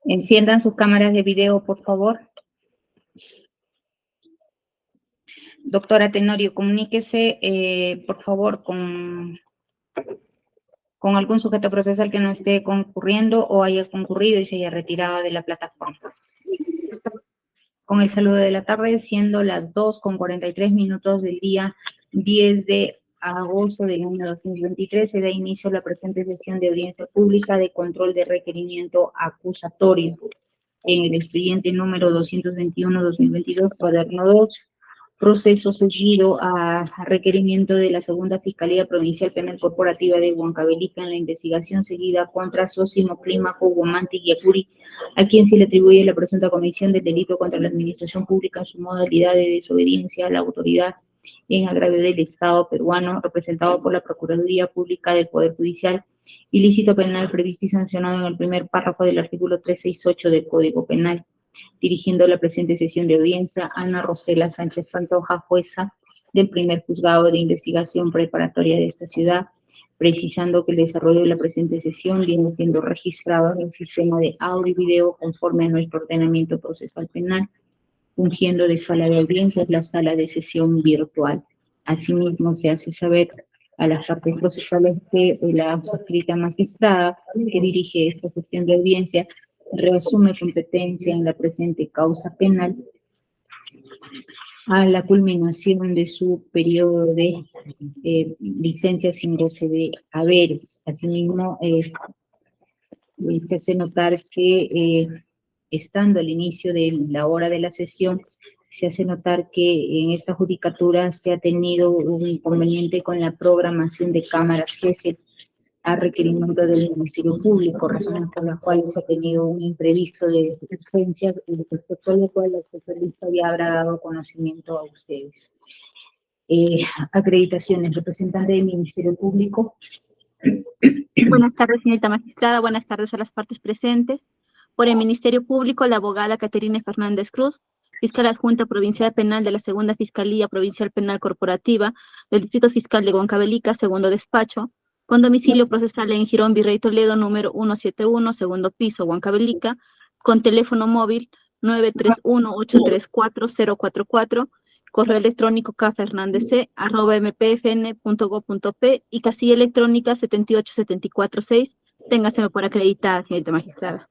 Enciendan sus cámaras de video, por favor. Doctora Tenorio, comuníquese, por favor, con algún sujeto procesal que no esté concurriendo o haya concurrido y se haya retirado de la plataforma. Con el saludo de la tarde, siendo las 2:43 del día 10 de agosto del año 2023, se da inicio a la presente sesión de audiencia pública de control de requerimiento acusatorio en el expediente número 221-2022, cuaderno 2, proceso seguido a requerimiento de la Segunda Fiscalía Provincial Penal Corporativa de Huancavelica en la investigación seguida contra Sosimo Clímaco Guamanti Yacuri, a quien se le atribuye la presunta comisión del delito contra la administración pública en su modalidad de desobediencia a la autoridad en agravio del Estado peruano, representado por la Procuraduría Pública del Poder Judicial, ilícito penal previsto y sancionado en el primer párrafo del artículo 368 del Código Penal. Dirigiendo la presente sesión de audiencia, Ana Rosela Sánchez Pantoja, jueza del primer juzgado de investigación preparatoria de esta ciudad, precisando que el desarrollo de la presente sesión viene siendo registrado en el sistema de audio y video conforme a nuestro ordenamiento procesal penal, fungiendo de sala de audiencias la sala de sesión virtual. Asimismo, se hace saber a las partes procesales que la suscrita magistrada que dirige esta sesión de audiencia reasume competencia en la presente causa penal a la culminación de su periodo de licencia sin goce de haberes. Asimismo, se hace notar que estando al inicio de la hora de la sesión, se hace notar que en esta judicatura se ha tenido un inconveniente con la programación de cámaras GESEL a requerimiento del Ministerio Público, razones por las cuales se ha tenido un imprevisto de urgencia, respecto a lo cual la especialista ya habrá dado conocimiento a ustedes. Acreditaciones, representante del Ministerio Público. Buenas tardes, señorita magistrada. Buenas tardes a las partes presentes. Por el Ministerio Público, la abogada Caterina Fernández Cruz, fiscal adjunta provincial penal de la Segunda Fiscalía Provincial Penal Corporativa del Distrito Fiscal de Huancavelica, segundo despacho, con domicilio procesal en Girón Virrey Toledo, número 171, segundo piso, Huancavelica, con teléfono móvil 931-834-044, correo electrónico kfernandez@mpfn.gov.p y casilla electrónica 78746. Téngaseme por acreditada, señorita magistrada.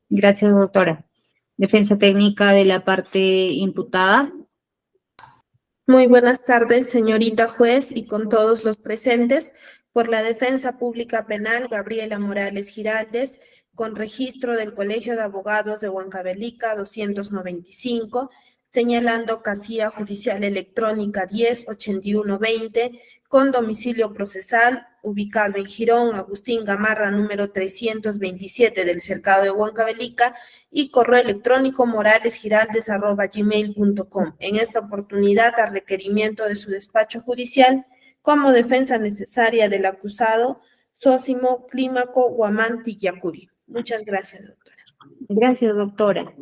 Gracias, doctora. Defensa técnica de la parte imputada. Muy buenas tardes, señorita juez, y con todos los presentes. Por la Defensa Pública Penal, Gabriela Morales Giraldes, con registro del Colegio de Abogados de Huancavelica 295, señalando casilla judicial electrónica 108120, con domicilio procesal ubicado en Girón, Agustín Gamarra, número 327 del Cercado de Huancavelica, y correo electrónico moralesgiraldes@gmail.com. En esta oportunidad, a requerimiento de su despacho judicial, como defensa necesaria del acusado Sosimo Clímaco Guamanti Yacuri. Muchas gracias, doctora. Gracias, doctora.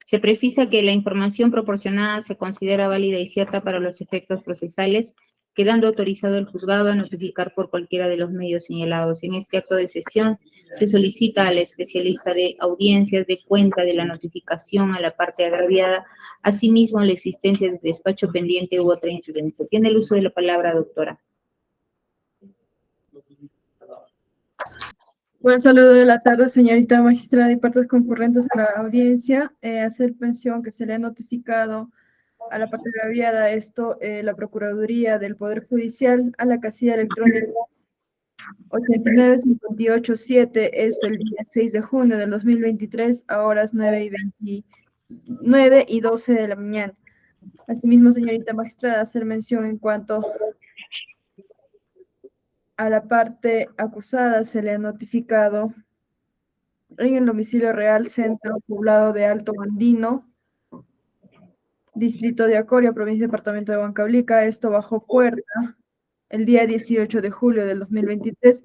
Se precisa que la información proporcionada se considera válida y cierta para los efectos procesales, quedando autorizado el juzgado a notificar por cualquiera de los medios señalados. En este acto de sesión se solicita al especialista de audiencias de cuenta de la notificación a la parte agraviada, asimismo la existencia de despacho pendiente u otra incidencia. Tiene el uso de la palabra, doctora. Buen saludo de la tarde, señorita magistrada y partes concurrentes a la audiencia. Hacer mención que se le ha notificado a la parte agraviada esto, la Procuraduría del Poder Judicial, a la casilla electrónica 89587, esto el día 6 de junio del 2023, a horas 9:29 y 12 de la mañana. Asimismo, señorita magistrada, hacer mención en cuanto a la parte acusada, se le ha notificado en el domicilio real, centro poblado de Alto Andino, distrito de Acoria, provincia y departamento de Huancavelica, esto bajo puerta, el día 18 de julio del 2023,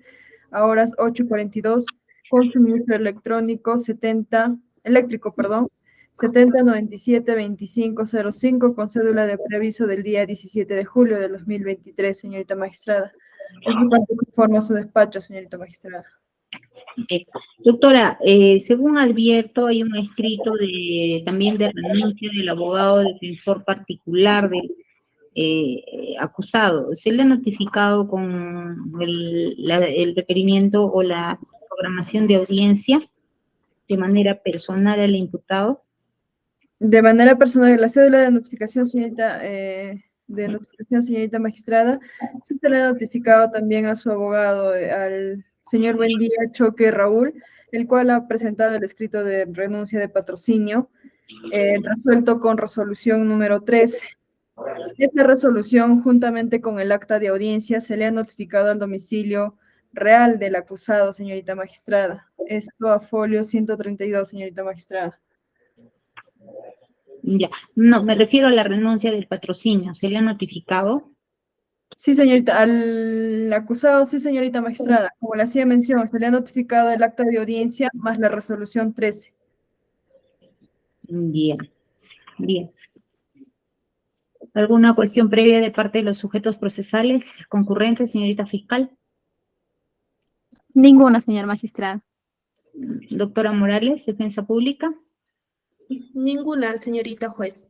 a horas 8:42, con suministro eléctrico 7097-2505, con cédula de preaviso del día 17 de julio del 2023, señorita magistrada. Es lo que informa su despacho, señorita magistrada. Ok. Doctora, según advierto, hay un escrito también de renuncia del abogado defensor particular del acusado. ¿Se le ha notificado con el requerimiento o la programación de audiencia de manera personal al imputado? De manera personal, la cédula de notificación, señorita magistrada, sí se le ha notificado también a su abogado, al señor Buendía Choque Raúl, el cual ha presentado el escrito de renuncia de patrocinio, resuelto con resolución número 13. Esta resolución, juntamente con el acta de audiencia, se le ha notificado al domicilio real del acusado, señorita magistrada. Esto a folio 132, señorita magistrada. Ya, no, me refiero a la renuncia del patrocinio. ¿Se le ha notificado? Sí, señorita, al acusado, sí, señorita magistrada. Como le hacía mención, se le ha notificado el acta de audiencia más la resolución 13. Bien, bien. ¿Alguna cuestión previa de parte de los sujetos procesales concurrentes, señorita fiscal? Ninguna, señor magistrado. Doctora Morales, Defensa Pública. Ninguna, señorita juez.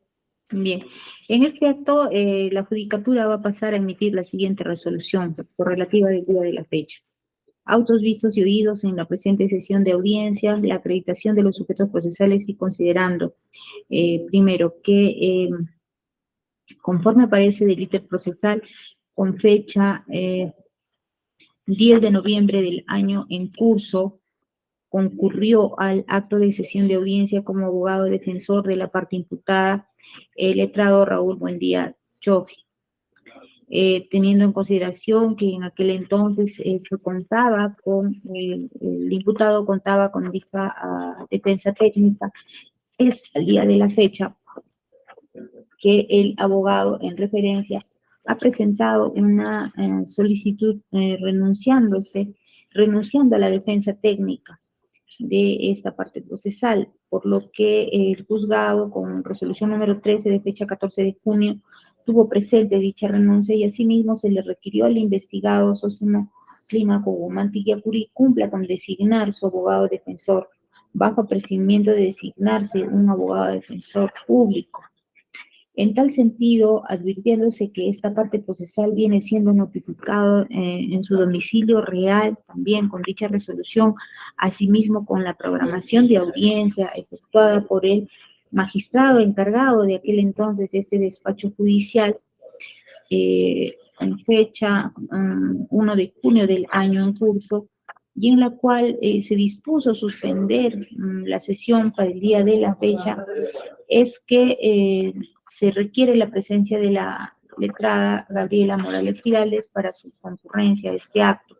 Bien, en este acto la Judicatura va a pasar a emitir la siguiente resolución correlativa del día de la fecha. Autos vistos y oídos en la presente sesión de audiencia, la acreditación de los sujetos procesales y considerando, primero, que conforme aparece del ítem procesal con fecha 10 de noviembre del año en curso, concurrió al acto de sesión de audiencia como abogado defensor de la parte imputada, el letrado Raúl Buendía Choque, teniendo en consideración que en aquel entonces se contaba con, el imputado contaba con dicha defensa técnica, es al día de la fecha que el abogado en referencia ha presentado una solicitud renunciando a la defensa técnica de esta parte procesal, por lo que el juzgado, con resolución número 13 de fecha 14 de junio, tuvo presente dicha renuncia y asimismo se le requirió al investigado Sosimo Clímaco Guzmán Tillapuri cumpla con designar su abogado defensor, bajo procedimiento de designarse un abogado defensor público. En tal sentido, advirtiéndose que esta parte procesal viene siendo notificado en su domicilio real, también con dicha resolución, asimismo con la programación de audiencia efectuada por el magistrado encargado de aquel entonces de este despacho judicial, en fecha 1 de junio del año en curso, y en la cual se dispuso suspender la sesión para el día de la fecha, es que se requiere la presencia de la letrada Gabriela Morales Giraldes para su concurrencia a este acto,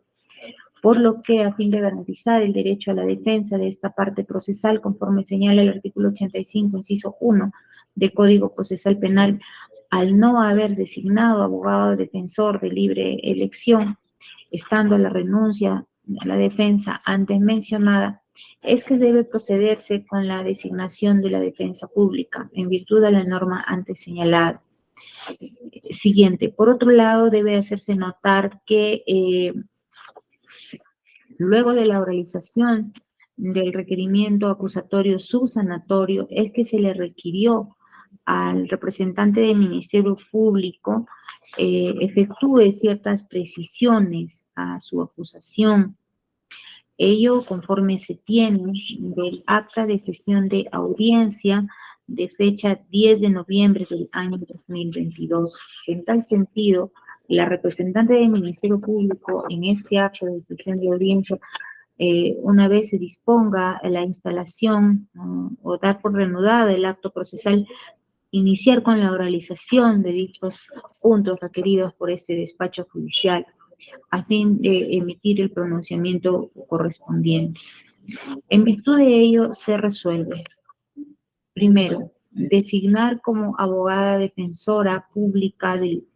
por lo que a fin de garantizar el derecho a la defensa de esta parte procesal, conforme señala el artículo 85, inciso 1 del Código Procesal Penal, al no haber designado abogado defensor de libre elección, estando la renuncia a la defensa antes mencionada, es que debe procederse con la designación de la defensa pública, en virtud de la norma antes señalada. Siguiente, por otro lado, debe hacerse notar que luego de la oralización del requerimiento acusatorio subsanatorio, es que se le requirió al representante del Ministerio Público efectúe ciertas precisiones a su acusación. Ello conforme se tiene del acta de sesión de audiencia de fecha 10 de noviembre del año 2022. En tal sentido, la representante del Ministerio Público en este acto de sesión de audiencia, una vez se disponga la instalación o dar por reanudada el acto procesal, iniciar con la oralización de dichos puntos requeridos por este despacho judicial, a fin de emitir el pronunciamiento correspondiente. En virtud de ello, se resuelve, primero, designar como abogada defensora pública del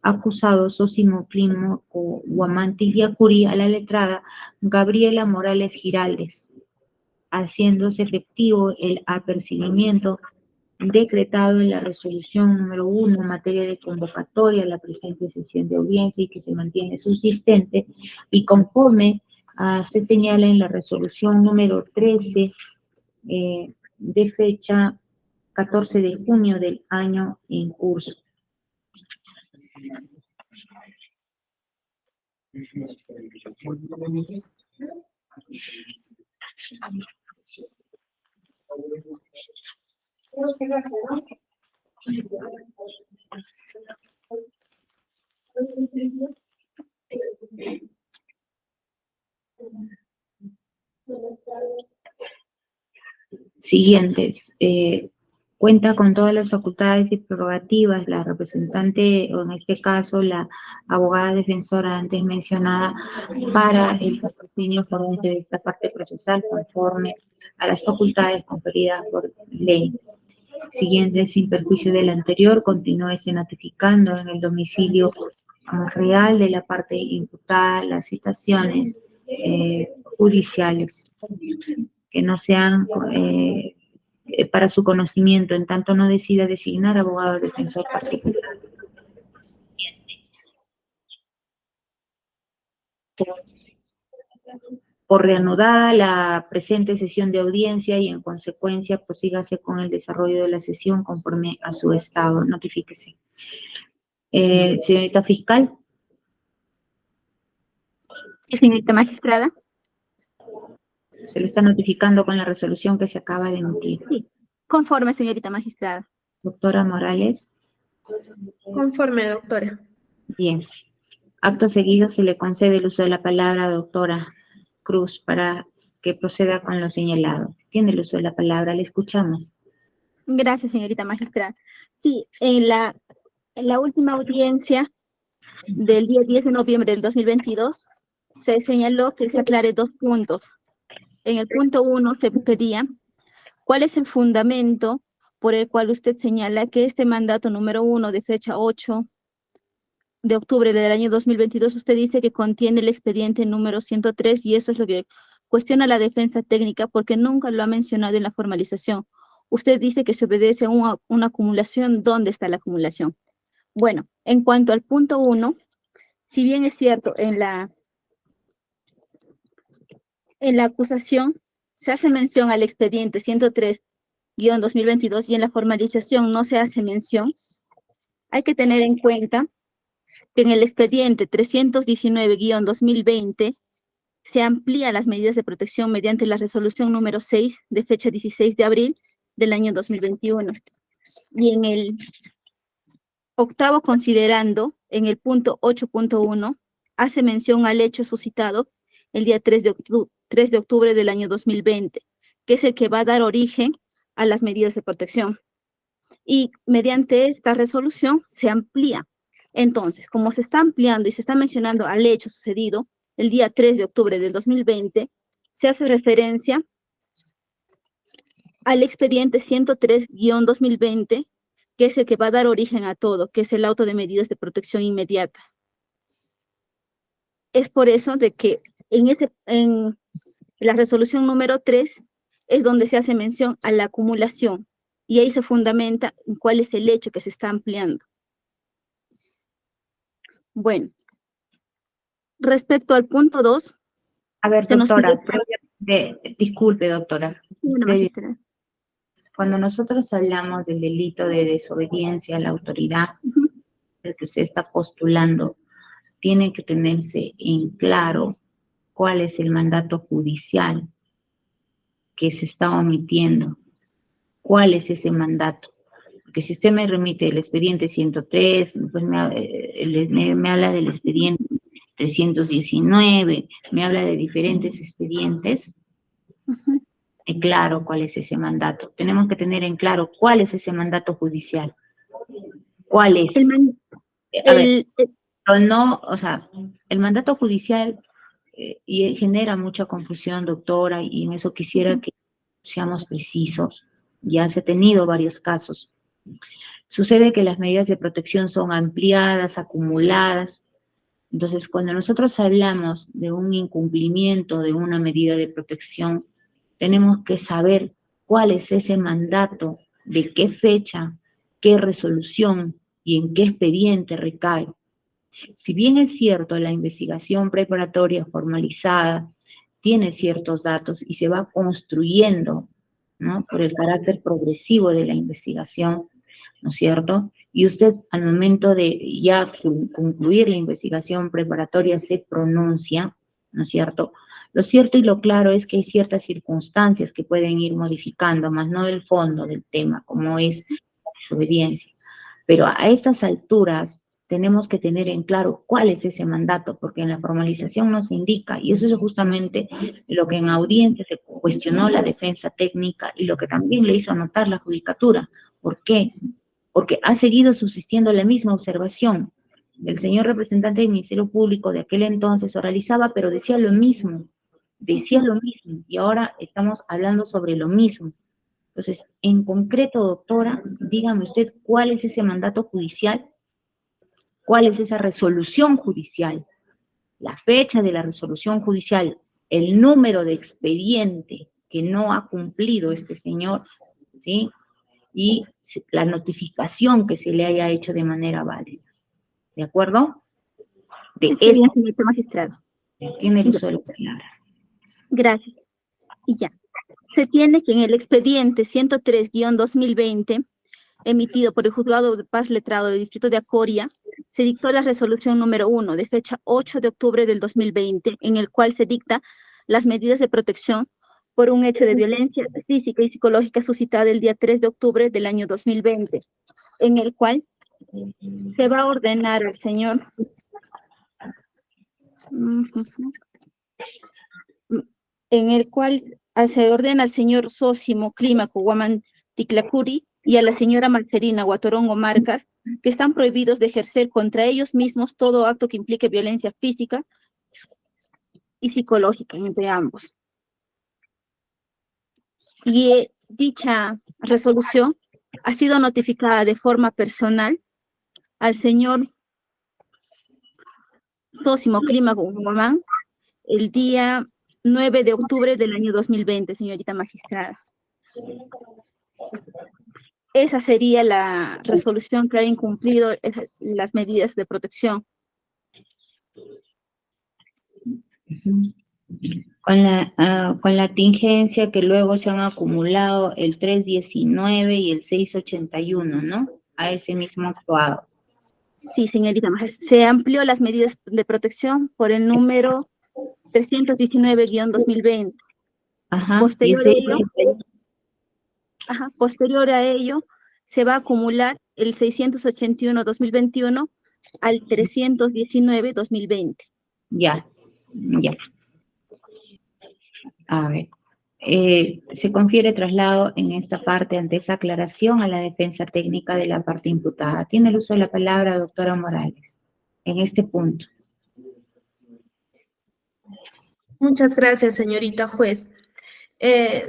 acusado Sosimo Clímaco Guzmán Tillapuri a la letrada Gabriela Morales Giraldes, haciéndose efectivo el apercibimiento decretado en la resolución número 1 en materia de convocatoria a la presente sesión de audiencia y que se mantiene subsistente, y conforme Se señala en la resolución número 13 de fecha 14 de junio del año en curso. Siguientes. Cuenta con todas las facultades y prerrogativas la representante, o en este caso la abogada defensora antes mencionada, para el patrocinio forense de esta parte procesal conforme a las facultades conferidas por ley. Siguiente, sin perjuicio del anterior, continúese notificando en el domicilio real de la parte imputada las citaciones judiciales que no sean para su conocimiento, en tanto no decida designar abogado defensor particular. Por reanudada la presente sesión de audiencia y en consecuencia prosígase con el desarrollo de la sesión conforme a su estado. Notifíquese. Señorita fiscal. Sí, señorita magistrada. Se le está notificando con la resolución que se acaba de emitir. Sí, conforme, señorita magistrada. Doctora Morales. Conforme, doctora. Bien. Acto seguido se le concede el uso de la palabra a doctora Cruz para que proceda con lo señalado. Tiene el uso de la palabra, le escuchamos. Gracias, señorita magistrada. Sí, en la última audiencia del día 10 de noviembre del 2022 se señaló que se aclare 2 puntos. En el punto 1 se pedía cuál es el fundamento por el cual usted señala que este mandato número 1 de fecha 8 de octubre del año 2022, usted dice que contiene el expediente número 103 y eso es lo que cuestiona la defensa técnica porque nunca lo ha mencionado en la formalización. Usted dice que se obedece a una acumulación. ¿Dónde está la acumulación? Bueno, en cuanto al punto 1, si bien es cierto, en la acusación se hace mención al expediente 103-2022 y en la formalización no se hace mención, hay que tener en cuenta que en el expediente 319-2020 se amplía las medidas de protección mediante la resolución número 6 de fecha 16 de abril del año 2021. Y en el octavo considerando, en el punto 8.1, hace mención al hecho suscitado el día 3 de octubre del año 2020, que es el que va a dar origen a las medidas de protección. Y mediante esta resolución se amplía. Entonces, como se está ampliando y se está mencionando al hecho sucedido el día 3 de octubre del 2020, se hace referencia al expediente 103-2020, que es el que va a dar origen a todo, que es el auto de medidas de protección inmediatas. Es por eso de que en la resolución número 3 es donde se hace mención a la acumulación y ahí se fundamenta en cuál es el hecho que se está ampliando. Bueno, respecto al punto 2. A ver, doctora, disculpe, doctora. Cuando nosotros hablamos del delito de desobediencia a la autoridad, el que usted está postulando, tiene que tenerse en claro cuál es el mandato judicial que se está omitiendo. ¿Cuál es ese mandato? Porque si usted me remite el expediente 103, pues me habla del expediente 319, me habla de diferentes expedientes. Claro cuál es ese mandato. Tenemos que tener en claro cuál es ese mandato judicial. ¿Cuál es? El mandato judicial y genera mucha confusión, doctora, y en eso quisiera que seamos precisos. Ya se ha tenido varios casos. Sucede que las medidas de protección son ampliadas, acumuladas. Entonces, cuando nosotros hablamos de un incumplimiento de una medida de protección, tenemos que saber cuál es ese mandato, de qué fecha, qué resolución y en qué expediente recae. Si bien es cierto, la investigación preparatoria formalizada tiene ciertos datos y se va construyendo, ¿no? Por el carácter progresivo de la investigación, ¿no es cierto? Y usted al momento de ya concluir la investigación preparatoria se pronuncia, ¿no es cierto? Lo cierto y lo claro es que hay ciertas circunstancias que pueden ir modificando, más no el fondo del tema, como es la desobediencia. Pero a estas alturas tenemos que tener en claro cuál es ese mandato, porque en la formalización nos indica, y eso es justamente lo que en audiencia se cuestionó la defensa técnica y lo que también le hizo notar la judicatura. ¿Por qué? Porque ha seguido subsistiendo la misma observación. El señor representante del Ministerio Público de aquel entonces oralizaba, pero decía lo mismo, y ahora estamos hablando sobre lo mismo. Entonces, en concreto, doctora, dígame usted cuál es ese mandato judicial, cuál es esa resolución judicial, la fecha de la resolución judicial, el número de expediente que no ha cumplido este señor, ¿sí? Y la notificación que se le haya hecho de manera válida. ¿De acuerdo? De Está bien, señorita magistrada. tiene el uso de la palabra. Gracias. Y ya. Se tiene que en el expediente 103-2020, emitido por el Juzgado de Paz Letrado del Distrito de Acoria, se dictó la resolución número 1, de fecha 8 de octubre del 2020, en el cual se dicta las medidas de protección por un hecho de violencia física y psicológica suscitada el día 3 de octubre del año 2020, en el cual se va a ordenar al señor se ordena al señor Sósimo Clímaco Guamán Ticlacuri y a la señora Marcelina Guatorongo Marcas, que están prohibidos de ejercer contra ellos mismos todo acto que implique violencia física y psicológica entre ambos. Y dicha resolución ha sido notificada de forma personal al señor Sósimo Clímaco Guamán el día 9 de octubre del año 2020, señorita magistrada. Esa sería la resolución que ha incumplido las medidas de protección. Con la tingencia que luego se han acumulado el 319 y el 681, ¿no? A ese mismo actuado. Sí, señorita magistrada. Se amplió las medidas de protección por el número 319-2020. Ajá. Posterior a ello, se va a acumular el 681-2021 al 319-2020. Ya. A ver. Se confiere traslado en esta parte ante esa aclaración a la defensa técnica de la parte imputada. Tiene el uso de la palabra, doctora Morales, en este punto. Muchas gracias, señorita juez.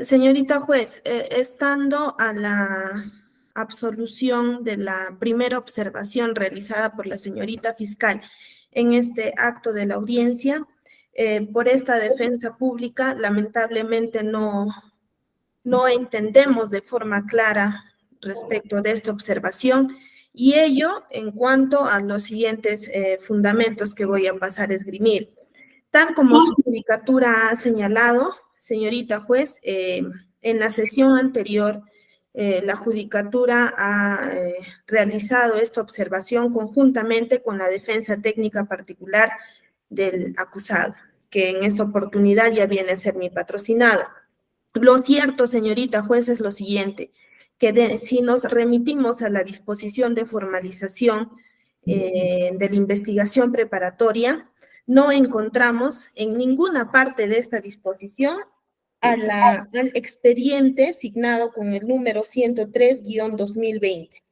Señorita juez, estando a la absolución de la primera observación realizada por la señorita fiscal en este acto de la audiencia, por esta defensa pública, lamentablemente no entendemos de forma clara respecto de esta observación, y ello en cuanto a los siguientes fundamentos que voy a pasar a esgrimir. Tal como su judicatura ha señalado, señorita juez, en la sesión anterior, la judicatura ha realizado esta observación conjuntamente con la defensa técnica particular del acusado, que en esta oportunidad ya viene a ser mi patrocinado. Lo cierto, señorita juez, es lo siguiente, que si nos remitimos a la disposición de formalización de la investigación preparatoria, no encontramos en ninguna parte de esta disposición al expediente signado con el número 103-2020.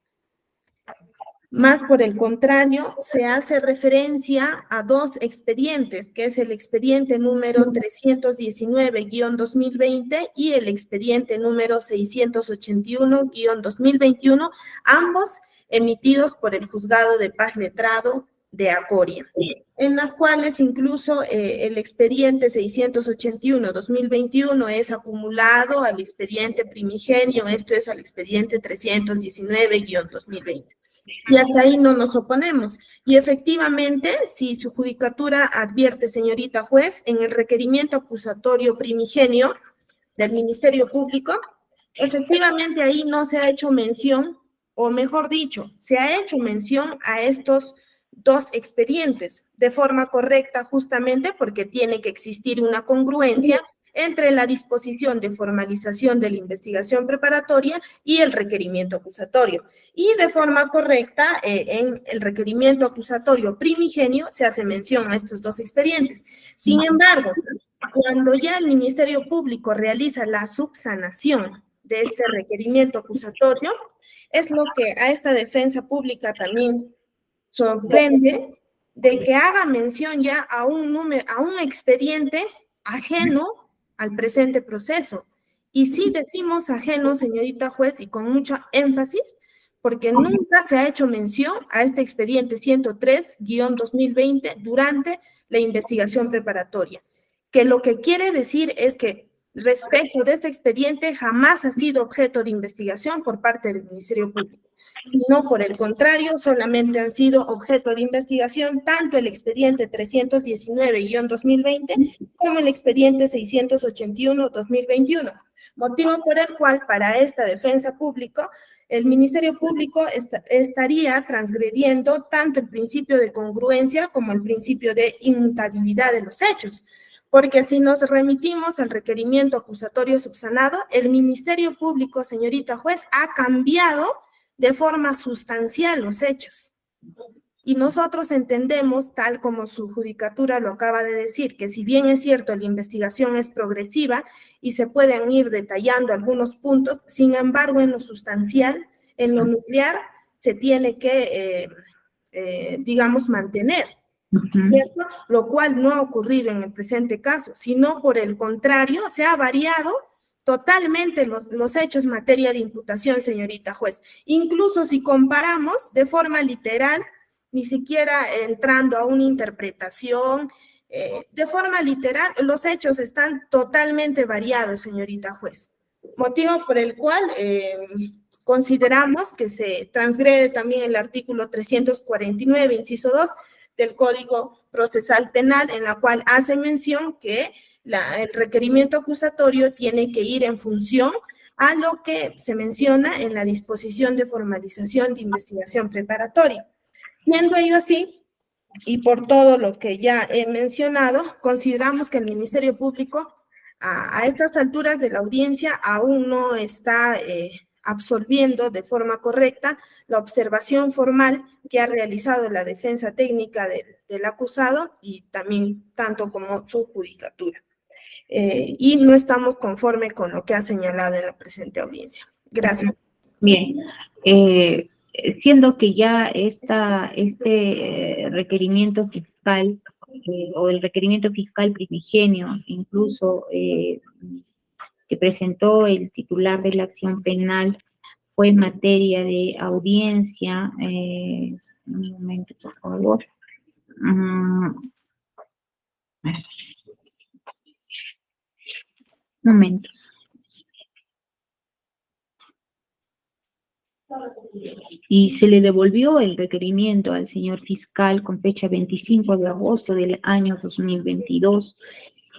Más por el contrario, se hace referencia a dos expedientes, que es el expediente número 319-2020 y el expediente número 681-2021, ambos emitidos por el Juzgado de Paz Letrado de Acoria, en las cuales incluso el expediente 681-2021 es acumulado al expediente primigenio, esto es al expediente 319-2020. Y hasta ahí no nos oponemos. Y efectivamente, si su judicatura advierte, señorita juez, en el requerimiento acusatorio primigenio del Ministerio Público, efectivamente ahí no se ha hecho mención, o mejor dicho, se ha hecho mención a estos dos expedientes de forma correcta, justamente porque tiene que existir una congruencia entre la disposición de formalización de la investigación preparatoria y el requerimiento acusatorio. Y de forma correcta, en el requerimiento acusatorio primigenio se hace mención a estos dos expedientes. Sin embargo, cuando ya el Ministerio Público realiza la subsanación de este requerimiento acusatorio, es lo que a esta defensa pública también sorprende, de que haga mención ya a un expediente ajeno al presente proceso. Y sí decimos ajeno, señorita juez, y con mucho énfasis, porque nunca se ha hecho mención a este expediente 103-2020 durante la investigación preparatoria, que lo que quiere decir es que respecto de este expediente jamás ha sido objeto de investigación por parte del Ministerio Público, sino por el contrario, solamente han sido objeto de investigación tanto el expediente 319-2020 como el expediente 681-2021, motivo por el cual para esta defensa pública el Ministerio Público estaría transgrediendo tanto el principio de congruencia como el principio de inmutabilidad de los hechos. Porque si nos remitimos al requerimiento acusatorio subsanado, el Ministerio Público, señorita juez, ha cambiado de forma sustancial los hechos. Y nosotros entendemos, tal como su judicatura lo acaba de decir, que si bien es cierto la investigación es progresiva y se pueden ir detallando algunos puntos, sin embargo en lo sustancial, en lo nuclear, se tiene que, digamos, mantener, ¿cierto? Lo cual no ha ocurrido en el presente caso, sino por el contrario, se ha variado totalmente los hechos en materia de imputación, señorita juez. Incluso si comparamos de forma literal, ni siquiera entrando a una interpretación, de forma literal, los hechos están totalmente variados, señorita juez. Motivo por el cual consideramos que se transgrede también el artículo 349, inciso 2, del Código Procesal Penal, en la cual hace mención que el requerimiento acusatorio tiene que ir en función a lo que se menciona en la disposición de formalización de investigación preparatoria. Siendo ello así, y por todo lo que ya he mencionado, consideramos que el Ministerio Público a estas alturas de la audiencia aún no está absolviendo de forma correcta la observación formal que ha realizado la defensa técnica del acusado y también tanto como su judicatura. Y no estamos conformes con lo que ha señalado en la presente audiencia. Gracias. Bien. Siendo que ya este requerimiento fiscal o el requerimiento fiscal primigenio, incluso que presentó el titular de la acción penal, fue en materia de audiencia. Un momento, por favor. Un momento. Y se le devolvió el requerimiento al señor fiscal con fecha 25 de agosto del año 2022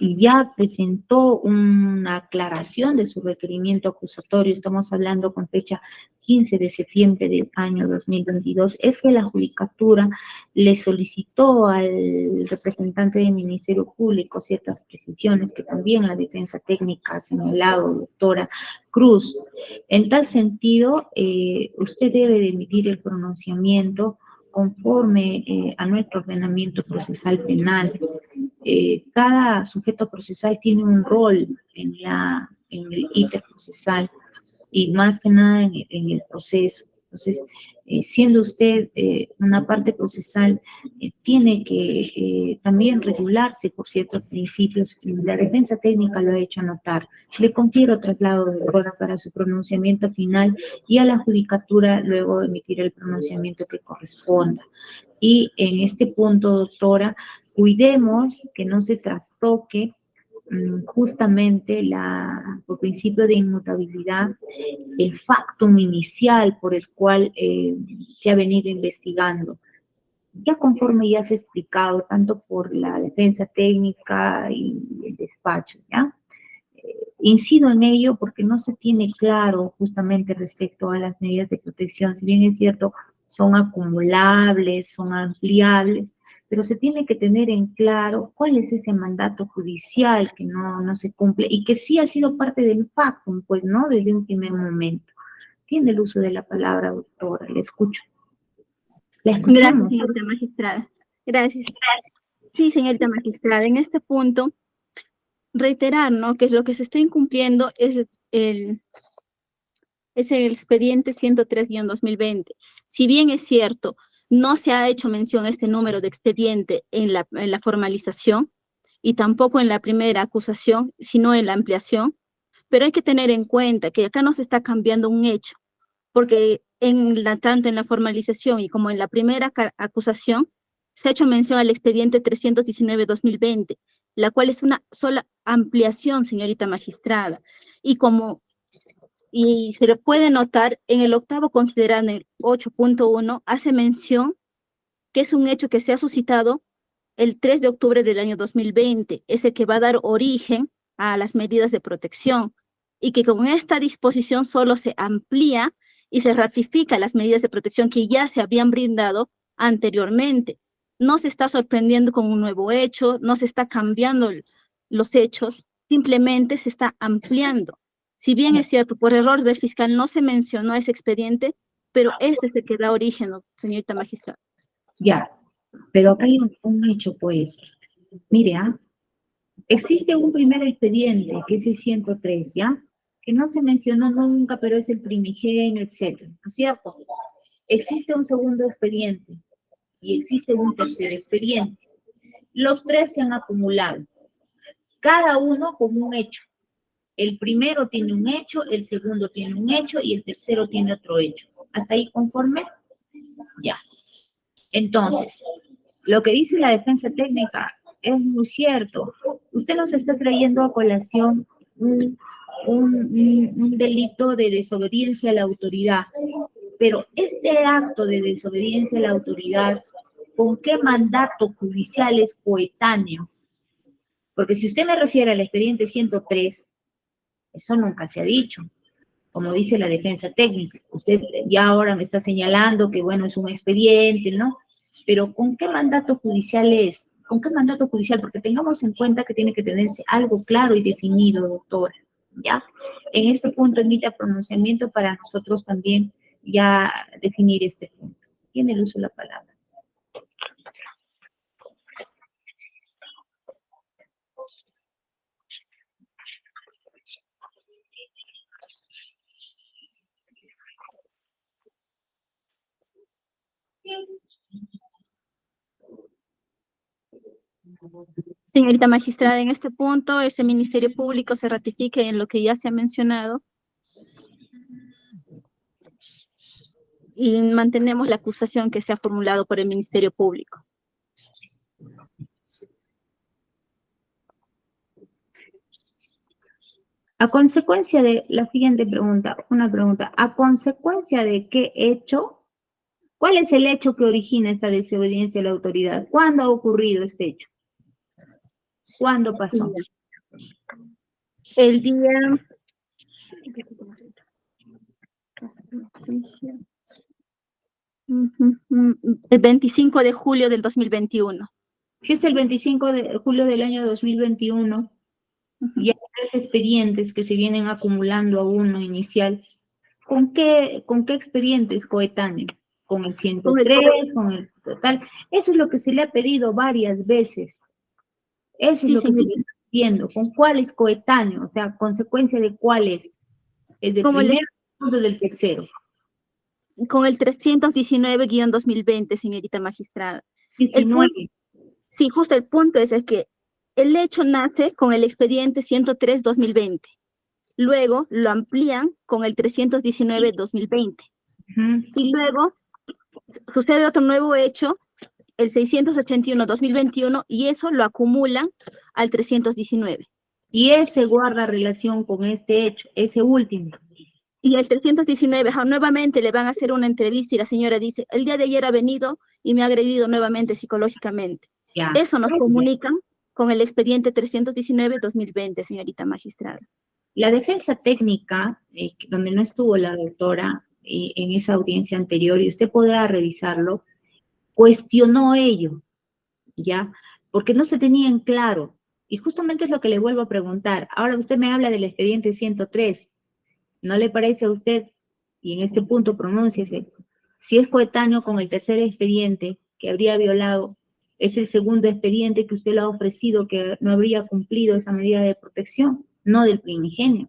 y ya presentó una aclaración de su requerimiento acusatorio. Estamos hablando con fecha 15 de septiembre del año 2022. Es que la judicatura le solicitó al representante del Ministerio Público ciertas precisiones que también la defensa técnica ha señalado, doctora Cruz. En tal sentido, usted debe de emitir el pronunciamiento conforme a nuestro ordenamiento procesal penal. Cada sujeto procesal tiene un rol en el íter procesal y más que nada en el proceso. Entonces, siendo usted una parte procesal, tiene que también regularse por ciertos principios. La defensa técnica lo ha hecho notar. Le confiero traslado de hora para su pronunciamiento final y a la judicatura luego emitir el pronunciamiento que corresponda. Y en este punto, doctora, cuidemos que no se trastoque justamente por principio de inmutabilidad, el factum inicial por el cual se ha venido investigando. Ya conforme ya se ha explicado, tanto por la defensa técnica y el despacho, ¿ya? Incido en ello porque no se tiene claro justamente respecto a las medidas de protección. Si bien es cierto, son acumulables, son ampliables, pero se tiene que tener en claro cuál es ese mandato judicial que no se cumple y que sí ha sido parte del factum, pues, ¿no? Desde un primer momento. Tiene el uso de la palabra, doctora, le escucho. La Gracias, escuchamos. señorita magistrada. Gracias. Sí, señorita magistrada, en este punto, reiterar, ¿no?, que lo que se está incumpliendo es el expediente 103-2020. Si bien es cierto, no se ha hecho mención a este número de expediente en la formalización y tampoco en la primera acusación, sino en la ampliación, pero hay que tener en cuenta que acá no se está cambiando un hecho, porque tanto en la formalización y como en la primera acusación, se ha hecho mención al expediente 319-2020, la cual es una sola ampliación, señorita magistrada, y se le puede notar en el octavo considerado en el 8.1, hace mención que es un hecho que se ha suscitado el 3 de octubre del año 2020, ese que va a dar origen a las medidas de protección, y que con esta disposición solo se amplía y se ratifica las medidas de protección que ya se habían brindado anteriormente. No se está sorprendiendo con un nuevo hecho, no se está cambiando los hechos, simplemente se está ampliando. Si bien es cierto, por error del fiscal no se mencionó ese expediente, pero este es el que da origen, señorita magistrada. Ya, pero acá hay un hecho, pues. Mire, existe un primer expediente, que es el 103, ¿ya? Que no se mencionó nunca, pero es el primigenio, etcétera, ¿no es cierto? Existe un segundo expediente y existe un tercer expediente. Los tres se han acumulado, cada uno con un hecho. El primero tiene un hecho, el segundo tiene un hecho y el tercero tiene otro hecho. ¿Hasta ahí conforme? Ya. Entonces, lo que dice la defensa técnica es muy cierto. Usted nos está trayendo a colación un delito de desobediencia a la autoridad, pero este acto de desobediencia a la autoridad, ¿con qué mandato judicial es coetáneo? Porque si usted me refiere al expediente 103, eso nunca se ha dicho, como dice la defensa técnica. Usted ya ahora me está señalando que, bueno, es un expediente, ¿no? Pero ¿con qué mandato judicial es? ¿Con qué mandato judicial? Porque tengamos en cuenta que tiene que tenerse algo claro y definido, doctora, ¿ya? En este punto emita pronunciamiento para nosotros también ya definir este punto. Tiene el uso de la palabra. Señorita magistrada, en este punto, este Ministerio Público se ratifica en lo que ya se ha mencionado y mantenemos la acusación que se ha formulado por el Ministerio Público. A consecuencia de la siguiente pregunta, ¿a consecuencia de qué hecho? ¿Cuál es el hecho que origina esta desobediencia a la autoridad? ¿Cuándo ha ocurrido este hecho? ¿Cuándo pasó? El día... El 25 de julio del 2021. Si es el 25 de julio del año 2021, y hay tres expedientes que se vienen acumulando a uno inicial, ¿con qué expedientes coetáneo? ¿Con el 103, con el total? Eso es lo que se le ha pedido varias veces. Eso es lo que se está pidiendo. ¿Con cuál es coetáneo? O sea, ¿consecuencia de cuál es? ¿Es del primero o del tercero? Con el 319-2020, señorita magistrada. 19. Sí, justo el punto es que el hecho nace con el expediente 103-2020. Luego lo amplían con el 319-2020. Y luego sucede otro nuevo hecho, el 681-2021, y eso lo acumulan al 319. Y ese guarda relación con este hecho, ese último. Y el 319, nuevamente le van a hacer una entrevista y la señora dice, el día de ayer ha venido y me ha agredido nuevamente psicológicamente. Ya. Eso nos comunican con el expediente 319-2020, señorita magistrada. La defensa técnica, donde no estuvo la doctora en esa audiencia anterior, y usted podrá revisarlo, cuestionó ello, ¿ya? Porque no se tenía en claro. Y justamente es lo que le vuelvo a preguntar. Ahora usted me habla del expediente 103. ¿No le parece a usted, y en este punto pronúnciese, si es coetáneo con el tercer expediente que habría violado, es el segundo expediente que usted le ha ofrecido que no habría cumplido esa medida de protección, no del primigenio,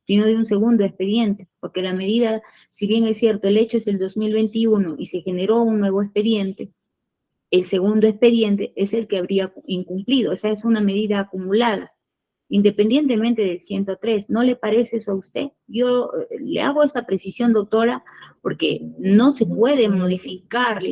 sino de un segundo expediente, porque la medida, si bien es cierto, el hecho es el 2021 y se generó un nuevo expediente, el segundo expediente es el que habría incumplido, esa es una medida acumulada, independientemente del 103. ¿No le parece eso a usted? Yo le hago esta precisión, doctora, porque no se puede modificar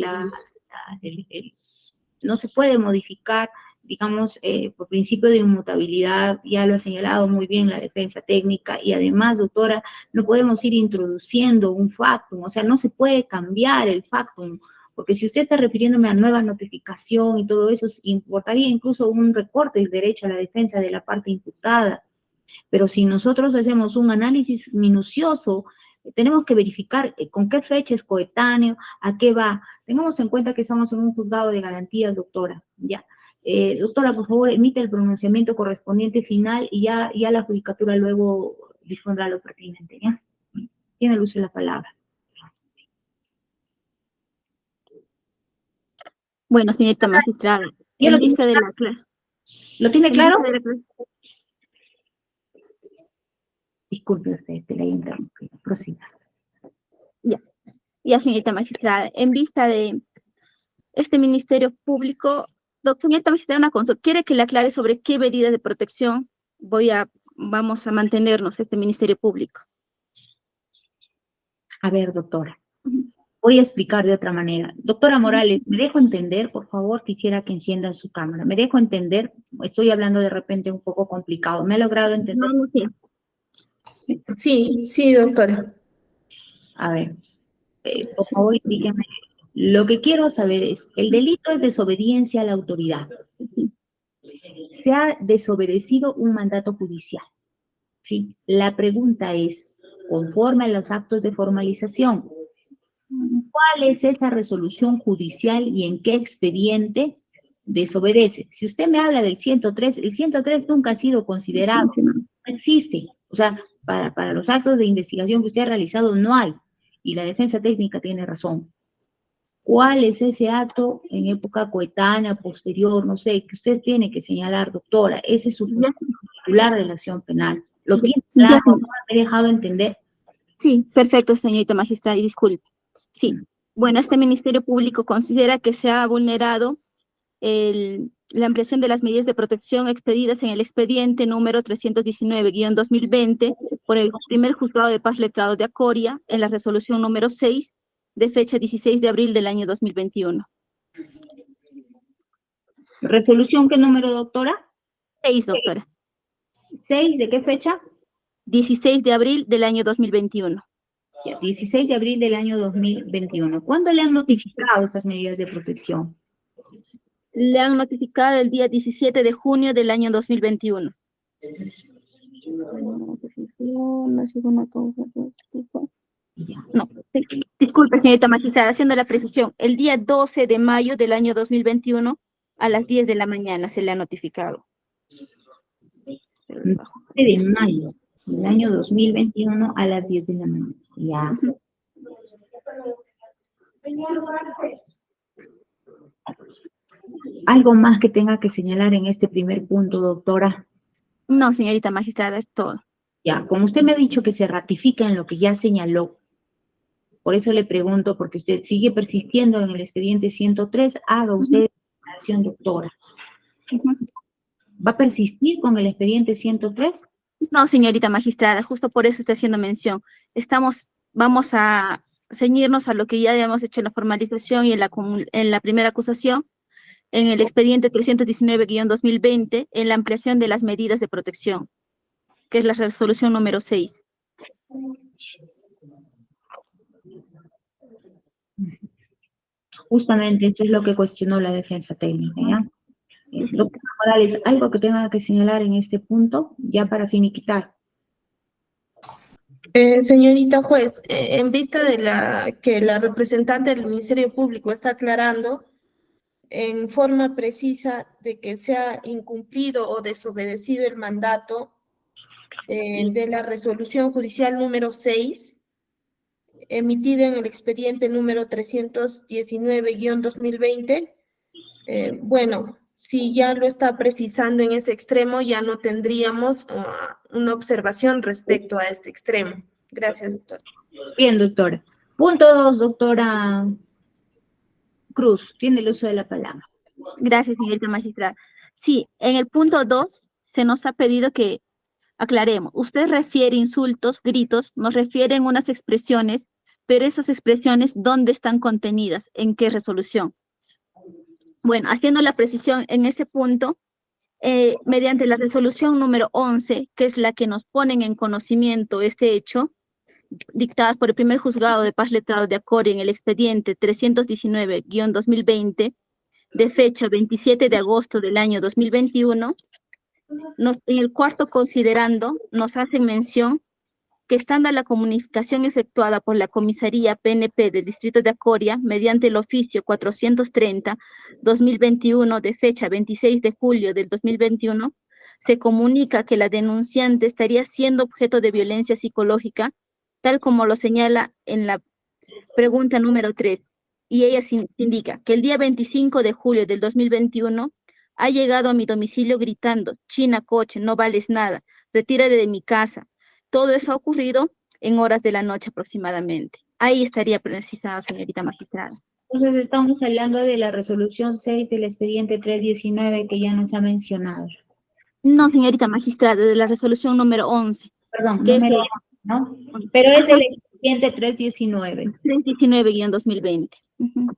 no se puede modificar, digamos, por principio de inmutabilidad, ya lo ha señalado muy bien la defensa técnica, y además, doctora, no podemos ir introduciendo un factum, o sea, no se puede cambiar el factum, porque si usted está refiriéndome a nueva notificación y todo eso, importaría incluso un recorte del derecho a la defensa de la parte imputada. Pero si nosotros hacemos un análisis minucioso, tenemos que verificar con qué fecha es coetáneo, a qué va. Tengamos en cuenta que estamos en un juzgado de garantías, doctora, ¿ya? Doctora, por favor, emite el pronunciamiento correspondiente final y ya la judicatura luego dispondrá lo pertinente, ¿ya? Tiene el uso de la palabra. Bueno, señorita magistrada, ¿Ya en vista de la ¿Lo tiene claro? de Disculpe usted, te la he interrumpido. Prosiga. Ya, señorita magistrada, en vista de este Ministerio Público, señorita magistrada, una consulta, ¿quiere que le aclare sobre qué medidas de protección vamos a mantenernos este Ministerio Público? A ver, doctora, voy a explicar de otra manera. Doctora Morales, ¿me dejo entender? Por favor, quisiera que enciendan su cámara. ¿Me dejo entender? Estoy hablando de repente un poco complicado. ¿Me ha logrado entender? No sé. Sí, doctora. A ver, por favor, indíqueme. Lo que quiero saber es, el delito es desobediencia a la autoridad. Se ha desobedecido un mandato judicial, ¿sí? La pregunta es, conforme a los actos de formalización, ¿cuál es esa resolución judicial y en qué expediente desobedece? Si usted me habla del 103, el 103 nunca ha sido considerado, no existe. O sea, para los actos de investigación que usted ha realizado no hay, y la defensa técnica tiene razón. ¿Cuál es ese acto en época coetánea, posterior, no sé, que usted tiene que señalar, doctora? Ese es su particular relación penal. ¿Lo tiene claro? ¿No me he dejado entender? Sí, perfecto, señorita magistrada, y disculpe. Sí, bueno, este Ministerio Público considera que se ha vulnerado la ampliación de las medidas de protección expedidas en el expediente número 319-2020 por el primer juzgado de paz letrado de Acoria en la resolución número 6 de fecha 16 de abril del año 2021. ¿Resolución qué número, doctora? 6, doctora. ¿6 de qué fecha? 16 de abril del año 2021. Ya, 16 de abril del año 2021. ¿Cuándo le han notificado esas medidas de protección? Le han notificado el día 17 de junio del año 2021. No, disculpe, señorita magistrada, haciendo la precisión, el día 12 de mayo del año 2021 a las 10 de la mañana se le ha notificado. 12 de mayo del año 2021 a las 10 de la mañana. Ya. ¿Algo más que tenga que señalar en este primer punto, doctora? No, señorita magistrada, es todo. Ya, como usted me ha dicho que se ratifica en lo que ya señaló, por eso le pregunto, porque usted sigue persistiendo en el expediente 103, haga usted declaración, doctora. ¿Va a persistir con el expediente 103? No, señorita magistrada, justo por eso estoy haciendo mención. Vamos a ceñirnos a lo que ya habíamos hecho en la formalización y en la primera acusación, en el expediente 319-2020 en la ampliación de las medidas de protección, que es la resolución número 6. Justamente esto es lo que cuestionó la defensa técnica, ¿ya? Doctora Morales, ¿algo que tenga que señalar en este punto, ya para finiquitar? Señorita juez, en vista de que la representante del Ministerio Público está aclarando en forma precisa de que se ha incumplido o desobedecido el mandato de la resolución judicial número 6, emitida en el expediente número 319-2020, bueno, si ya lo está precisando en ese extremo, ya no tendríamos una observación respecto a este extremo. Gracias, doctora. Bien, doctora. Punto 2, doctora Cruz, tiene el uso de la palabra. Gracias, señorita magistrada. Sí, en el punto 2 se nos ha pedido que aclaremos. Usted refiere insultos, gritos, nos refieren unas expresiones, pero esas expresiones, ¿dónde están contenidas? ¿En qué resolución? Bueno, haciendo la precisión en ese punto, mediante la resolución número 11, que es la que nos ponen en conocimiento este hecho, dictada por el primer juzgado de paz letrado de Acoria en el expediente 319-2020, de fecha 27 de agosto del año 2021, en el cuarto considerando nos hacen mención que estando la comunicación efectuada por la Comisaría PNP del Distrito de Acoria mediante el oficio 430-2021 de fecha 26 de julio del 2021, se comunica que la denunciante estaría siendo objeto de violencia psicológica, tal como lo señala en la pregunta número 3, y ella indica que el día 25 de julio del 2021 ha llegado a mi domicilio gritando: China, coche, no vales nada, retírate de mi casa. Todo eso ha ocurrido en horas de la noche aproximadamente. Ahí estaría precisado, señorita magistrada. Entonces estamos hablando de la resolución 6 del expediente 319 que ya nos ha mencionado. No, señorita magistrada, de la resolución número 11. Perdón, Que número 11, ¿no? Pero es del expediente 319. 319-2020. O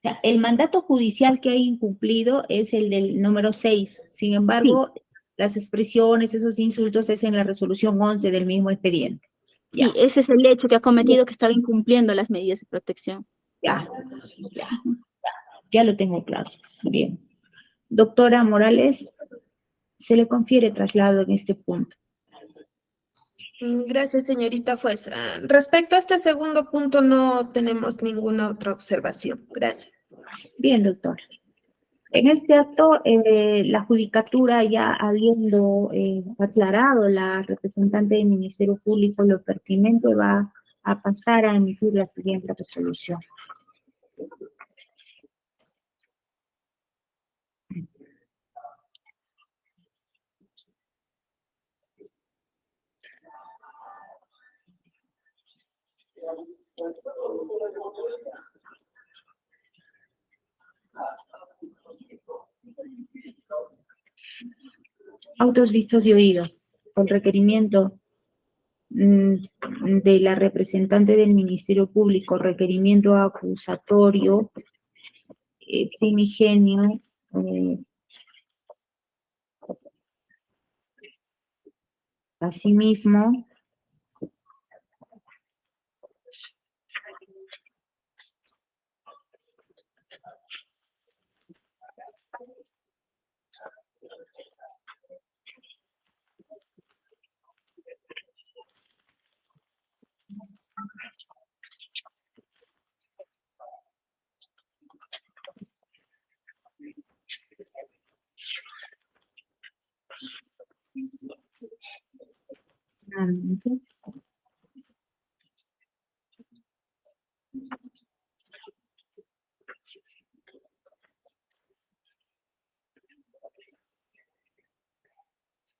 sea, el mandato judicial que hay incumplido es el del número 6. Sin embargo, las expresiones, esos insultos, es en la resolución 11 del mismo expediente. Sí, ese es el hecho que ha cometido, que estaba incumpliendo las medidas de protección. Ya lo tengo claro. Bien. Doctora Morales, se le confiere traslado en este punto. Gracias, señorita juez. Respecto a este segundo punto, no tenemos ninguna otra observación. Gracias. Bien, doctora. En este acto, la judicatura, ya habiendo aclarado la representante del Ministerio Público lo pertinente, va a pasar a emitir la siguiente resolución. Autos vistos y oídos. Con requerimiento de la representante del Ministerio Público, requerimiento acusatorio primigenio, asimismo,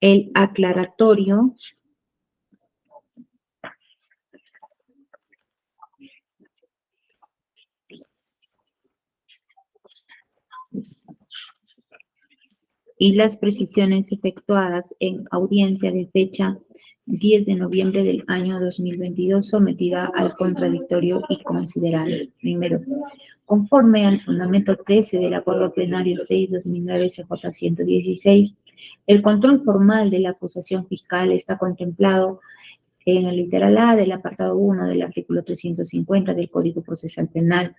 el aclaratorio y las precisiones efectuadas en audiencia de fecha 10 de noviembre del año 2022, sometida al contradictorio y considerada. Primero, Conforme al fundamento 13 del Acuerdo Plenario 6-2009 CJ 116, el control formal de la acusación fiscal está contemplado en el literal A del apartado 1 del artículo 350 del Código Procesal Penal,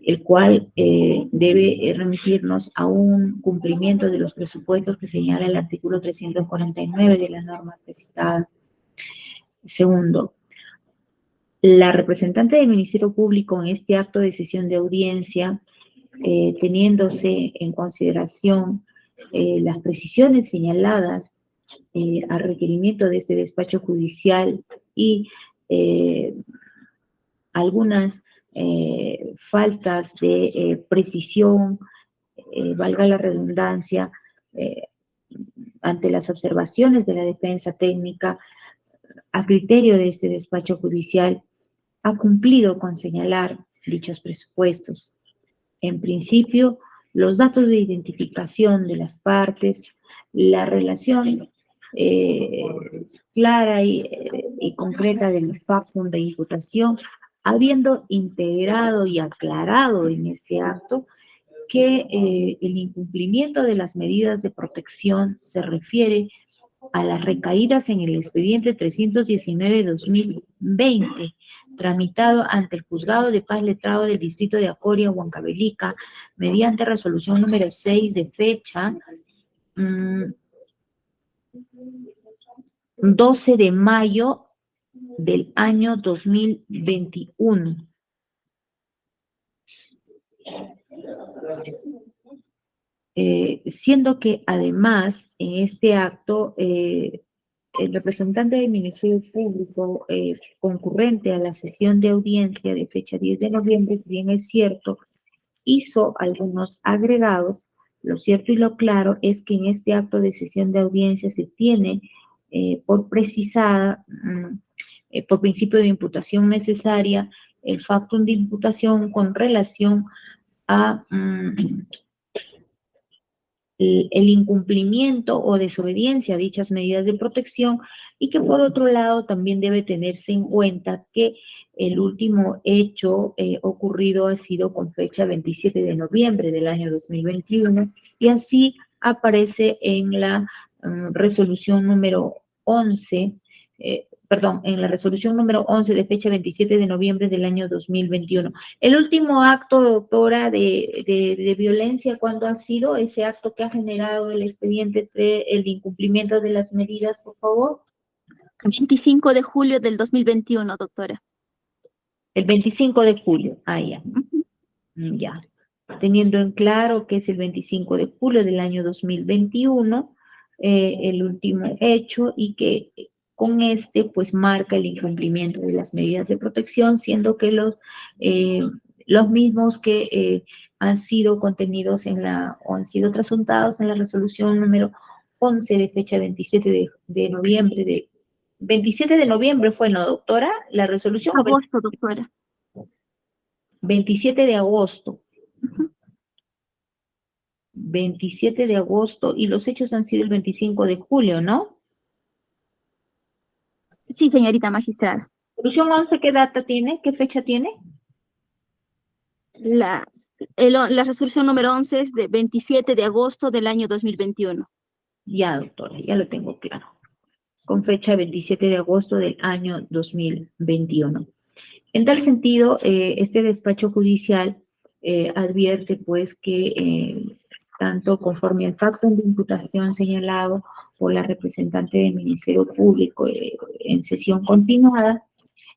el cual debe remitirnos a un cumplimiento de los presupuestos que señala el artículo 349 de la norma precitada. Segundo, la representante del Ministerio Público en este acto de sesión de audiencia, teniéndose en consideración las precisiones señaladas al requerimiento de este despacho judicial y algunas faltas de precisión, valga la redundancia, ante las observaciones de la defensa técnica, a criterio de este despacho judicial, ha cumplido con señalar dichos presupuestos. En principio, los datos de identificación de las partes, la relación clara y concreta del factum de imputación, habiendo integrado y aclarado en este acto que el incumplimiento de las medidas de protección se refiere a las recaídas en el expediente 319-2020, tramitado ante el Juzgado de Paz Letrado del Distrito de Acoria, Huancavelica, mediante resolución número 6 de fecha 12 de mayo del año 2021. Siendo que además en este acto el representante del Ministerio Público concurrente a la sesión de audiencia de fecha 10 de noviembre, si bien es cierto, hizo algunos agregados. Lo cierto y lo claro es que en este acto de sesión de audiencia se tiene por precisada, por principio de imputación necesaria, el factum de imputación con relación a el incumplimiento o desobediencia a dichas medidas de protección, y que por otro lado también debe tenerse en cuenta que el último hecho ocurrido ha sido con fecha 27 de noviembre del año 2021, y así aparece en la resolución número 11, en la resolución número 11 de fecha 27 de noviembre del año 2021. El último acto, doctora, de violencia, ¿cuándo ha sido ese acto que ha generado el expediente el incumplimiento de las medidas, por favor? 25 de julio del 2021, doctora. El 25 de julio, ya. Ya. Teniendo en claro que es el 25 de julio del año 2021, el último hecho, y que con este, pues, marca el incumplimiento de las medidas de protección, siendo que los mismos que han sido contenidos o han sido trasuntados en la resolución número 11 de fecha 27 de noviembre 27 de noviembre fue, ¿no, doctora? La resolución. Agosto, doctora. 27 de agosto. 27 de agosto, y los hechos han sido el 25 de julio, ¿no? Sí, señorita magistrada. ¿Resolución 11 qué data tiene? ¿Qué fecha tiene? La resolución número 11 es de 27 de agosto del año 2021. Ya, doctora, ya lo tengo claro. Con fecha 27 de agosto del año 2021. En tal sentido, este despacho judicial advierte, pues, que tanto conforme al factum de imputación señalado por la representante del Ministerio Público en sesión continuada,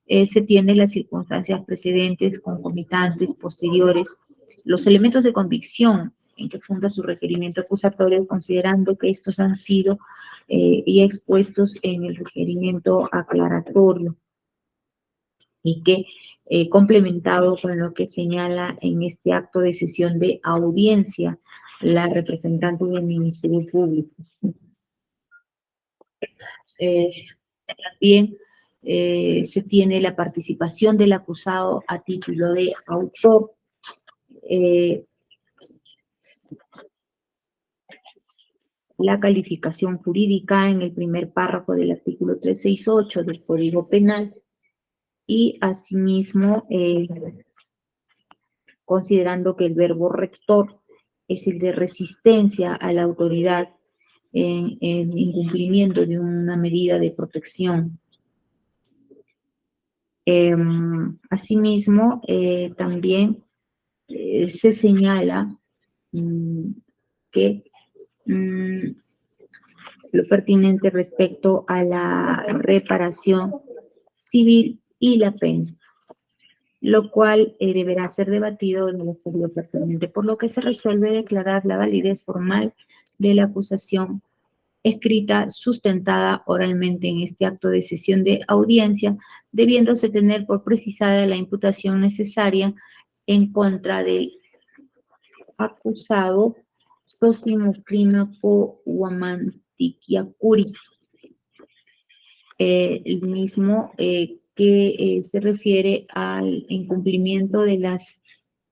se tienen las circunstancias precedentes, concomitantes, posteriores, los elementos de convicción en que funda su requerimiento acusatorio, considerando que estos han sido ya expuestos en el requerimiento aclaratorio, y que complementado con lo que señala en este acto de sesión de audiencia la representante del Ministerio Público. También se tiene la participación del acusado a título de autor. La calificación jurídica en el primer párrafo del artículo 368 del Código Penal, y asimismo considerando que el verbo rector es el de resistencia a la autoridad en incumplimiento de una medida de protección. Asimismo, también se señala que lo pertinente respecto a la reparación civil y la pena, lo cual deberá ser debatido en el estudio pertinente, por lo que se resuelve declarar la validez formal de la acusación escrita sustentada oralmente en este acto de sesión de audiencia, debiéndose tener por precisada la imputación necesaria en contra del acusado Sosimuclímaco Huamantiquiacuri, el mismo que se refiere al incumplimiento de las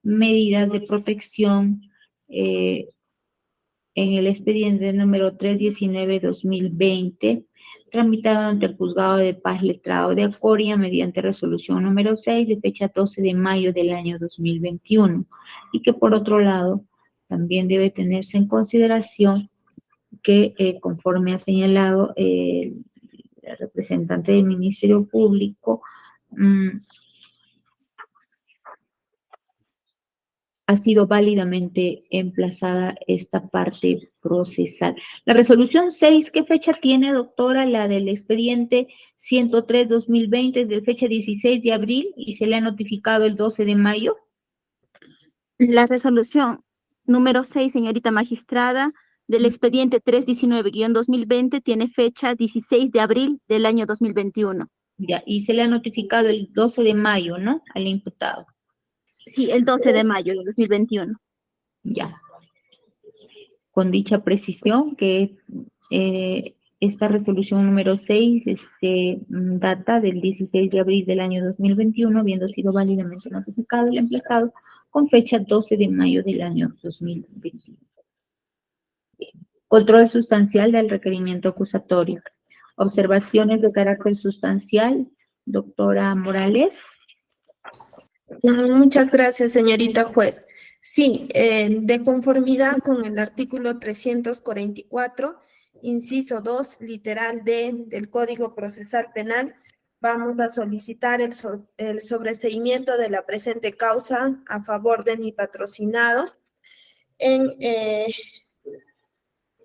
medidas de protección en el expediente número 319-2020, tramitado ante el Juzgado de Paz Letrado de Acoria mediante resolución número 6 de fecha 12 de mayo del año 2021, y que por otro lado también debe tenerse en consideración que conforme ha señalado el representante del Ministerio Público, ha sido válidamente emplazada esta parte procesal. La resolución 6, ¿qué fecha tiene, doctora? La del expediente 103-2020, de fecha 16 de abril, y se le ha notificado el 12 de mayo. La resolución número 6, señorita magistrada, del expediente 319-2020 tiene fecha 16 de abril del año 2021. Ya, y se le ha notificado el 12 de mayo, ¿no? Al imputado. Sí, el 12 de mayo de 2021. Ya. Con dicha precisión que esta resolución número 6 data del 16 de abril del año 2021, habiendo sido válidamente notificado el empleado con fecha 12 de mayo del año 2021. Control sustancial del requerimiento acusatorio. Observaciones de carácter sustancial, doctora Morales. Muchas gracias, señorita juez. Sí, de conformidad con el artículo 344, inciso 2, literal D del Código Procesal Penal, vamos a solicitar el sobreseimiento de la presente causa a favor de mi patrocinado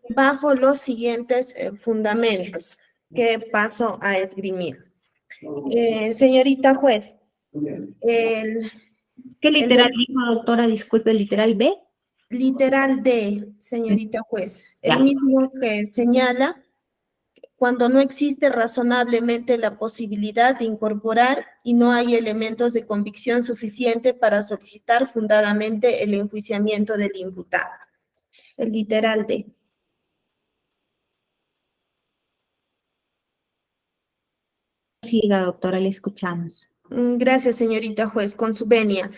bajo los siguientes fundamentos que paso a esgrimir. Señorita juez, ¿Qué literal dijo, doctora? Disculpe, ¿literal B? Literal D, señorita juez. Ya. El mismo que señala cuando no existe razonablemente la posibilidad de incorporar y no hay elementos de convicción suficiente para solicitar fundadamente el enjuiciamiento del imputado. El literal D. Siga, doctora, le escuchamos. Gracias, señorita juez. Con su venia.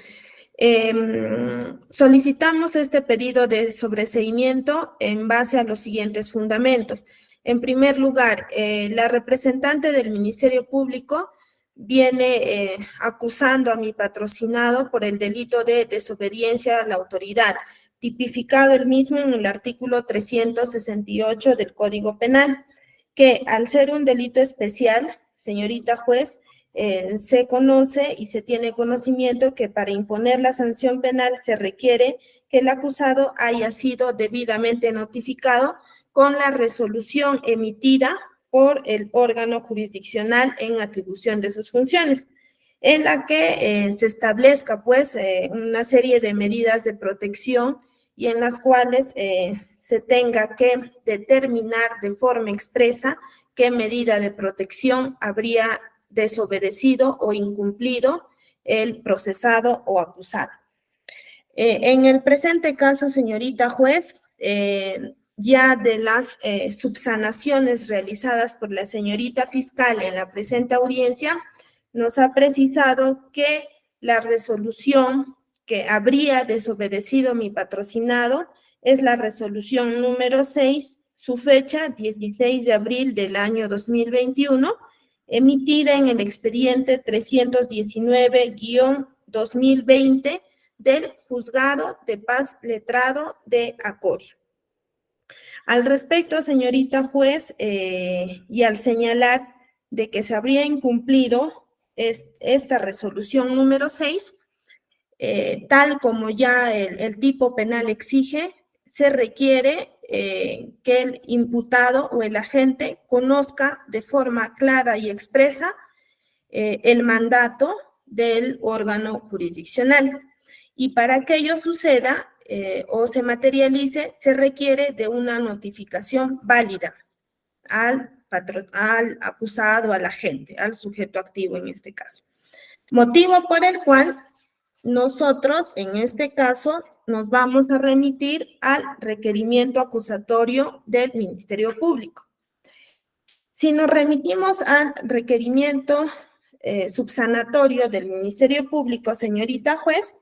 Solicitamos este pedido de sobreseimiento en base a los siguientes fundamentos. En primer lugar, la representante del Ministerio Público viene acusando a mi patrocinado por el delito de desobediencia a la autoridad, tipificado el mismo en el artículo 368 del Código Penal, que al ser un delito especial, señorita juez, se conoce y se tiene conocimiento que para imponer la sanción penal se requiere que el acusado haya sido debidamente notificado con la resolución emitida por el órgano jurisdiccional en atribución de sus funciones, en la que se establezca pues una serie de medidas de protección y en las cuales se tenga que determinar de forma expresa qué medida de protección habría desobedecido o incumplido el procesado o acusado. En el presente caso, señorita juez, ya de las subsanaciones realizadas por la señorita fiscal en la presente audiencia, nos ha precisado que la resolución que habría desobedecido mi patrocinado es la resolución número 6, su fecha 16 de abril del año 2021, emitida en el expediente 319-2020 del Juzgado de Paz Letrado de Acoria. Al respecto, señorita juez, y al señalar de que se habría incumplido esta resolución número 6, tal como ya el tipo penal exige, se requiere que el imputado o el agente conozca de forma clara y expresa el mandato del órgano jurisdiccional. Y para que ello suceda o se materialice, se requiere de una notificación válida al acusado, al agente, al sujeto activo en este caso. Motivo por el cual nosotros, en este caso, nos vamos a remitir al requerimiento acusatorio del Ministerio Público. Si nos remitimos al requerimiento subsanatorio del Ministerio Público, señorita juez,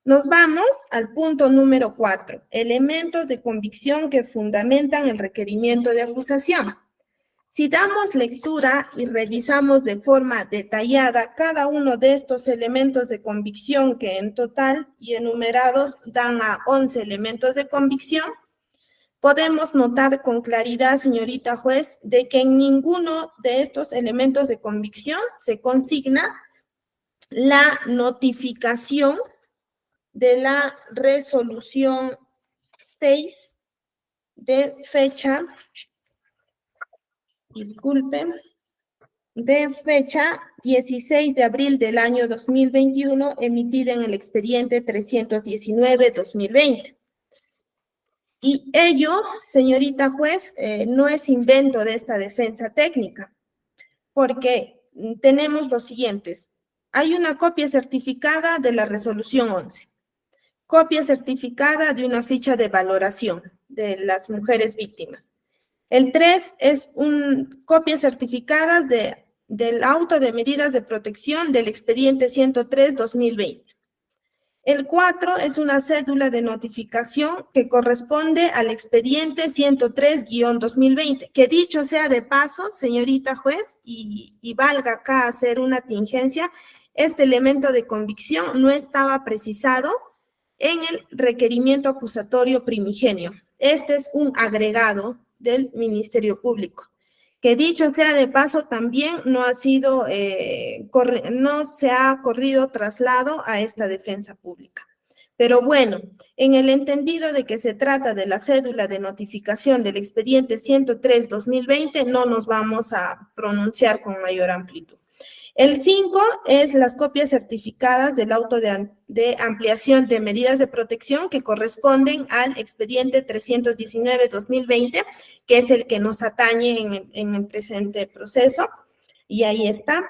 nos vamos al punto número 4, elementos de convicción que fundamentan el requerimiento de acusación. Si damos lectura y revisamos de forma detallada cada uno de estos elementos de convicción que en total y enumerados dan a 11 elementos de convicción, podemos notar con claridad, señorita juez, de que en ninguno de estos elementos de convicción se consigna la notificación de la resolución 6 de fecha, de fecha 16 de abril del año 2021, emitida en el expediente 319-2020. Y ello, señorita juez, no es invento de esta defensa técnica, porque tenemos los siguientes. Hay una copia certificada de la resolución 11, copia certificada de una ficha de valoración de las mujeres víctimas. El 3 es una copia certificada del auto de medidas de protección del expediente 103-2020. El 4 es una cédula de notificación que corresponde al expediente 103-2020, que dicho sea de paso, señorita juez, y valga acá hacer una tingencia, este elemento de convicción no estaba precisado en el requerimiento acusatorio primigenio. Este es un agregado del Ministerio Público, que dicho sea de paso también no se ha corrido traslado a esta defensa pública. Pero bueno, en el entendido de que se trata de la cédula de notificación del expediente 103-2020, no nos vamos a pronunciar con mayor amplitud. El 5 es las copias certificadas del auto de ampliación de medidas de protección que corresponden al expediente 319-2020, que es el que nos atañe en el presente proceso, y ahí está.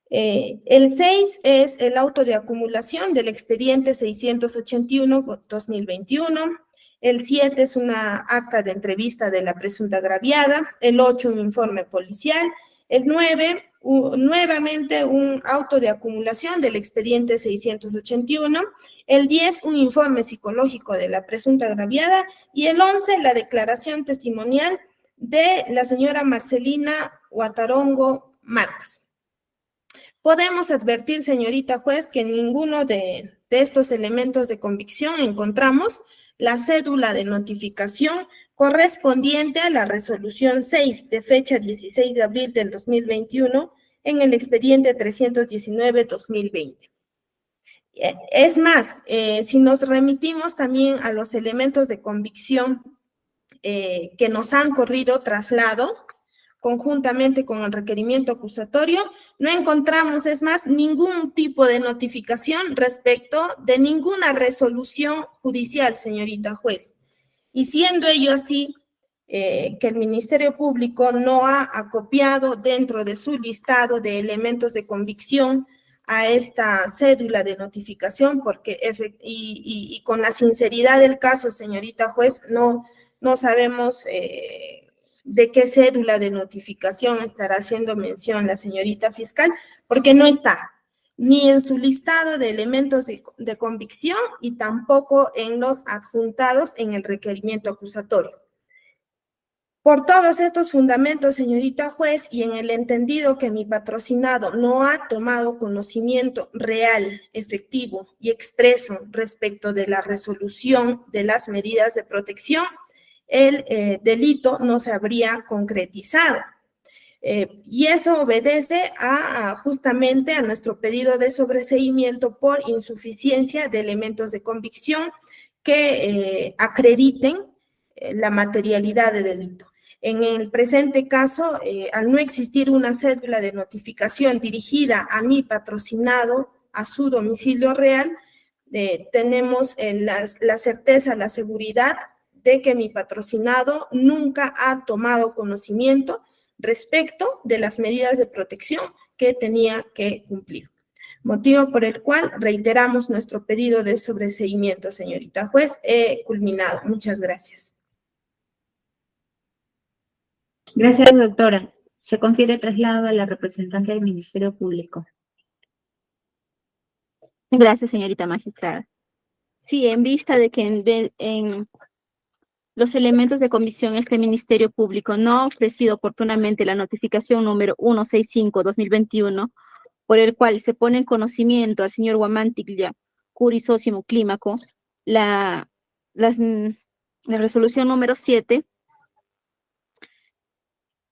El 6 es el auto de acumulación del expediente 681-2021. El 7 es una acta de entrevista de la presunta agraviada. El 8, un informe policial. El 9, nuevamente un auto de acumulación del expediente 681. El 10, un informe psicológico de la presunta agraviada. Y el 11, la declaración testimonial de la señora Marcelina Huatarongo Marcas. Podemos advertir, señorita juez, que en ninguno de estos elementos de convicción encontramos la cédula de notificación correspondiente a la resolución 6 de fecha 16 de abril del 2021 en el expediente 319-2020. Es más, si nos remitimos también a los elementos de convicción que nos han corrido traslado, conjuntamente con el requerimiento acusatorio, no encontramos, es más, ningún tipo de notificación respecto de ninguna resolución judicial, señorita juez. Y siendo ello así, que el Ministerio Público no ha acopiado dentro de su listado de elementos de convicción a esta cédula de notificación, porque y con la sinceridad del caso, señorita juez, no sabemos de qué cédula de notificación estará haciendo mención la señorita fiscal, porque no está ni en su listado de elementos de convicción y tampoco en los adjuntados en el requerimiento acusatorio. Por todos estos fundamentos, señorita juez, y en el entendido que mi patrocinado no ha tomado conocimiento real, efectivo y expreso respecto de la resolución de las medidas de protección, el delito no se habría concretizado. Y eso obedece justamente a nuestro pedido de sobreseimiento por insuficiencia de elementos de convicción que acrediten la materialidad del delito. En el presente caso, al no existir una cédula de notificación dirigida a mi patrocinado, a su domicilio real, tenemos la certeza, la seguridad de que mi patrocinado nunca ha tomado conocimiento respecto de las medidas de protección que tenía que cumplir. Motivo por el cual reiteramos nuestro pedido de sobreseimiento, señorita juez. He culminado. Muchas gracias. Gracias, doctora. Se confiere traslado a la representante del Ministerio Público. Gracias, señorita magistrada. Sí, en vista de que en los elementos de comisión este Ministerio Público no ha ofrecido oportunamente la notificación número 165/2021, por el cual se pone en conocimiento al señor Huamanticlia Curi Sósimo Clímaco la resolución número 7.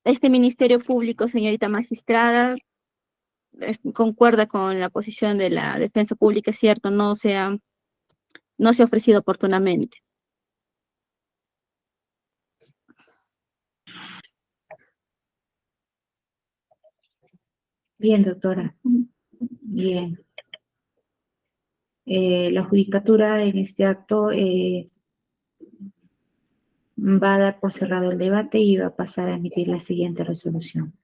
Este Ministerio Público, señorita magistrada, concuerda con la posición de la defensa pública, es cierto, no se ha ofrecido oportunamente. Bien, doctora. Bien. La judicatura en este acto va a dar por cerrado el debate y va a pasar a emitir la siguiente resolución.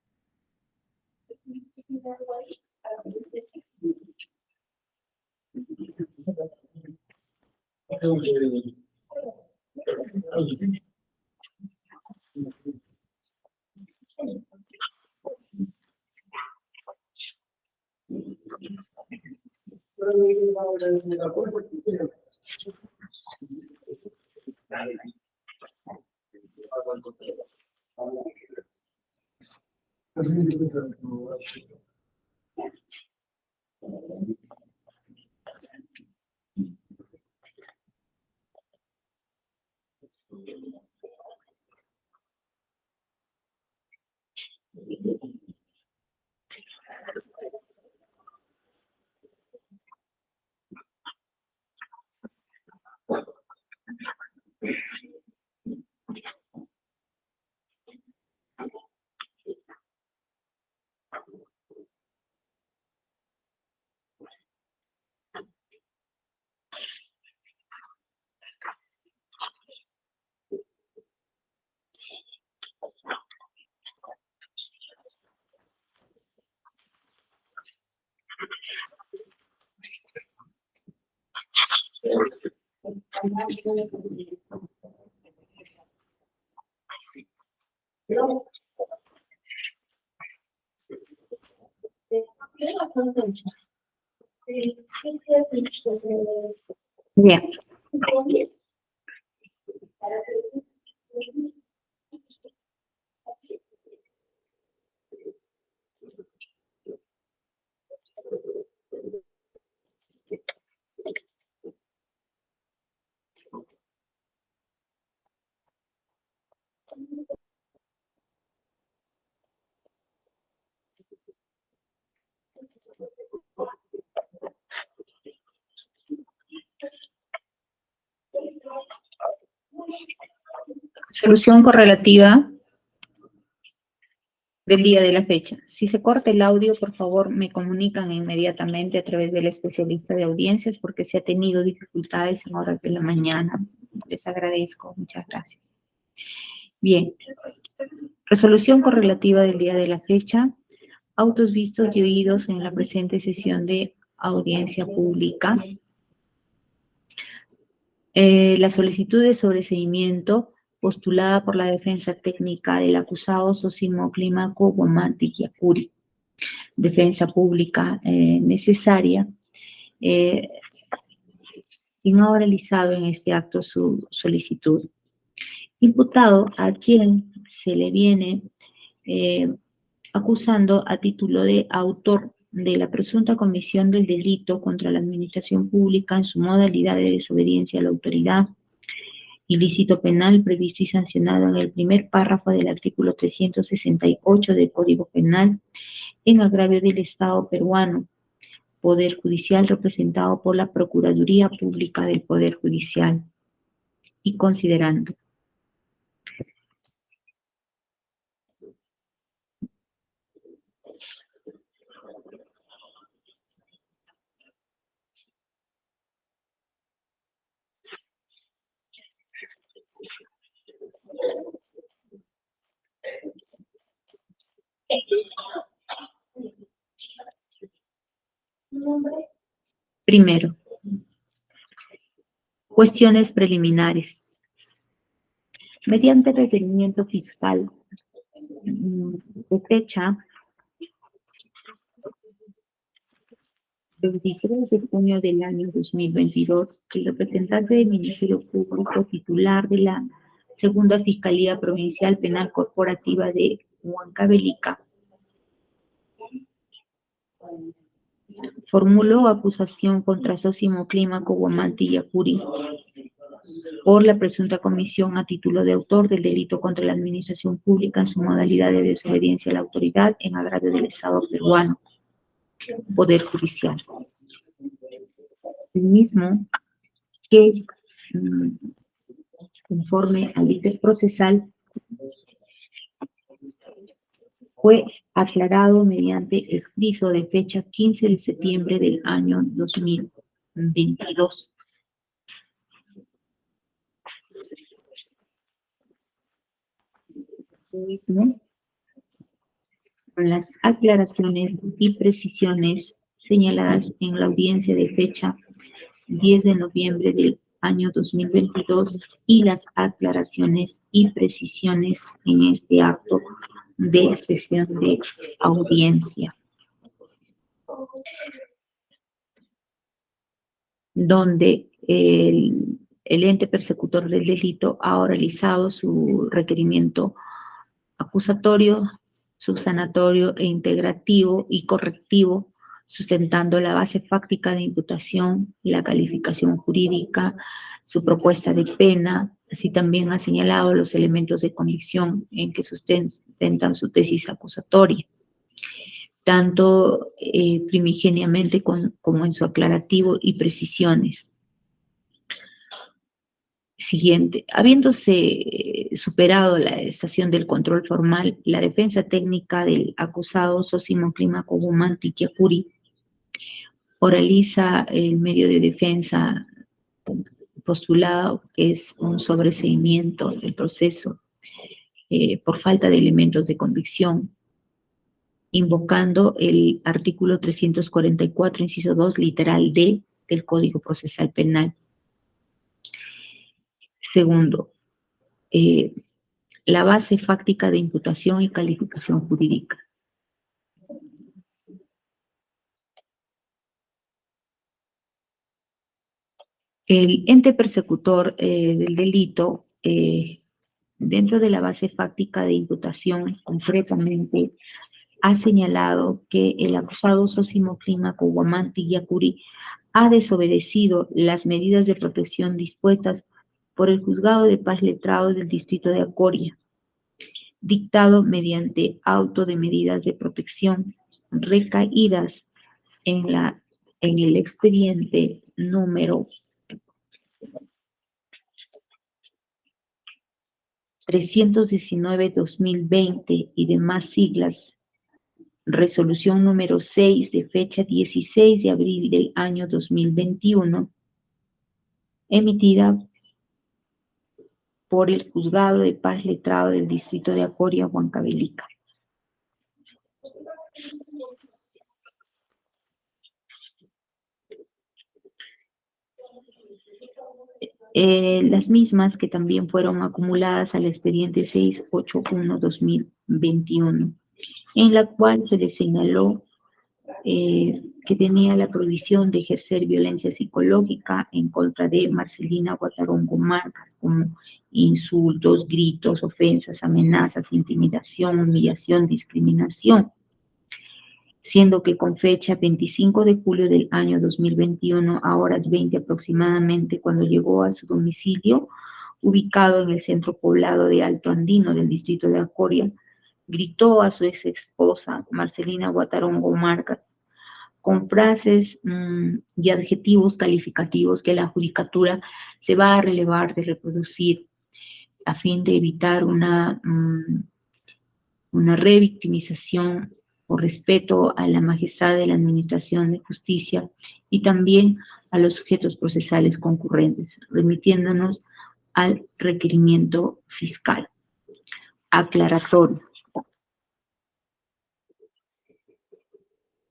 Bien. Solución correlativa del día de la fecha. Si se corta el audio, por favor, me comunican inmediatamente a través del especialista de audiencias porque se ha tenido dificultades en horas de la mañana. Les agradezco. Muchas gracias. Bien. Resolución correlativa del día de la fecha. Autos vistos y oídos en la presente sesión de audiencia pública. La solicitud de sobreseimiento postulada por la defensa técnica del acusado Sósimo Clímaco Huamanticlia Curi. Defensa pública necesaria. Y no ha realizado en este acto su solicitud. imputado a quien se le viene acusando a título de autor de la presunta comisión del delito contra la administración pública en su modalidad de desobediencia a la autoridad, ilícito penal previsto y sancionado en el primer párrafo del artículo 368 del Código Penal, en agravio del Estado peruano, Poder Judicial representado por la Procuraduría Pública del Poder Judicial, y considerando primero, cuestiones preliminares. Mediante requerimiento fiscal de fecha 23 de junio del año 2022, el representante del Ministerio Público titular de la Segunda Fiscalía Provincial Penal Corporativa de Huancavelica formuló acusación contra Sósimo Clímaco Guamanti Yacuri por la presunta comisión a título de autor del delito contra la administración pública en su modalidad de desobediencia a la autoridad en agravio del Estado peruano, Poder Judicial. El mismo que, conforme al ítem procesal, fue aclarado mediante escrito de fecha 15 de septiembre del año 2022. Mismo, con las aclaraciones y precisiones señaladas en la audiencia de fecha 10 de noviembre del año 2022 y las aclaraciones y precisiones en este acto de sesión de audiencia, donde el ente persecutor del delito ha oralizado su requerimiento acusatorio, subsanatorio e integrativo y correctivo, sustentando la base fáctica de imputación, la calificación jurídica, su propuesta de pena, así también ha señalado los elementos de convicción en que sustentan su tesis acusatoria, tanto primigeniamente como en su aclarativo y precisiones. Siguiente, habiéndose superado la estación del control formal, la defensa técnica del acusado Sósimo Clímaco Guamanti Yacuri oraliza el medio de defensa postulado, que es un sobreseimiento del proceso por falta de elementos de convicción, invocando el artículo 344, inciso 2, literal D del Código Procesal Penal. Segundo, la base fáctica de imputación y calificación jurídica. El ente persecutor del delito, dentro de la base fáctica de imputación, concretamente, ha señalado que el acusado Sósimo Clímaco Guamanti Yacuri ha desobedecido las medidas de protección dispuestas por el Juzgado de Paz Letrado del Distrito de Acoria, dictado mediante auto de medidas de protección recaídas en el expediente número 319-2020 y demás siglas, resolución número 6 de fecha 16 de abril del año 2021, emitida por el Juzgado de Paz Letrado del Distrito de Acoria, Huancavelica. Las mismas que también fueron acumuladas al expediente 681-2021, en la cual se le señaló que tenía la prohibición de ejercer violencia psicológica en contra de Marcelina Guatarongo Marcas, como insultos, gritos, ofensas, amenazas, intimidación, humillación, discriminación, siendo que con fecha 25 de julio del año 2021, a horas 20 aproximadamente, cuando llegó a su domicilio, ubicado en el centro poblado de Alto Andino del distrito de Acoria, gritó a su ex esposa, Marcelina Guatarongo Marcas, con frases y adjetivos calificativos que la judicatura se va a relevar de reproducir a fin de evitar una revictimización por respeto a la majestad de la Administración de Justicia y también a los sujetos procesales concurrentes, remitiéndonos al requerimiento fiscal. Aclaratorio.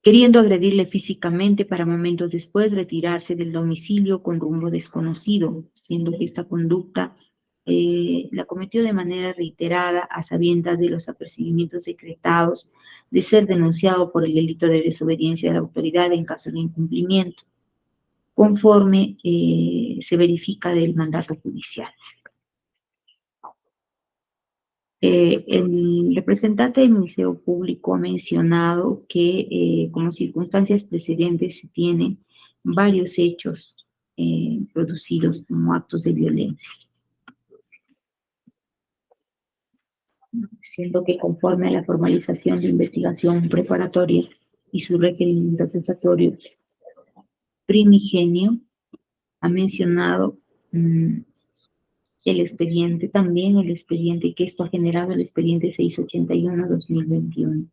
Queriendo agredirle físicamente para momentos después retirarse del domicilio con rumbo desconocido, siendo que esta conducta la cometió de manera reiterada a sabiendas de los apercibimientos decretados de ser denunciado por el delito de desobediencia de la autoridad en caso de incumplimiento, conforme se verifica del mandato judicial. El representante del Ministerio Público ha mencionado que como circunstancias precedentes se tienen varios hechos producidos como actos de violencia, siendo que conforme a la formalización de investigación preparatoria y su requerimiento acusatorio primigenio, ha mencionado el expediente, también el expediente que esto ha generado, el expediente 681-2021.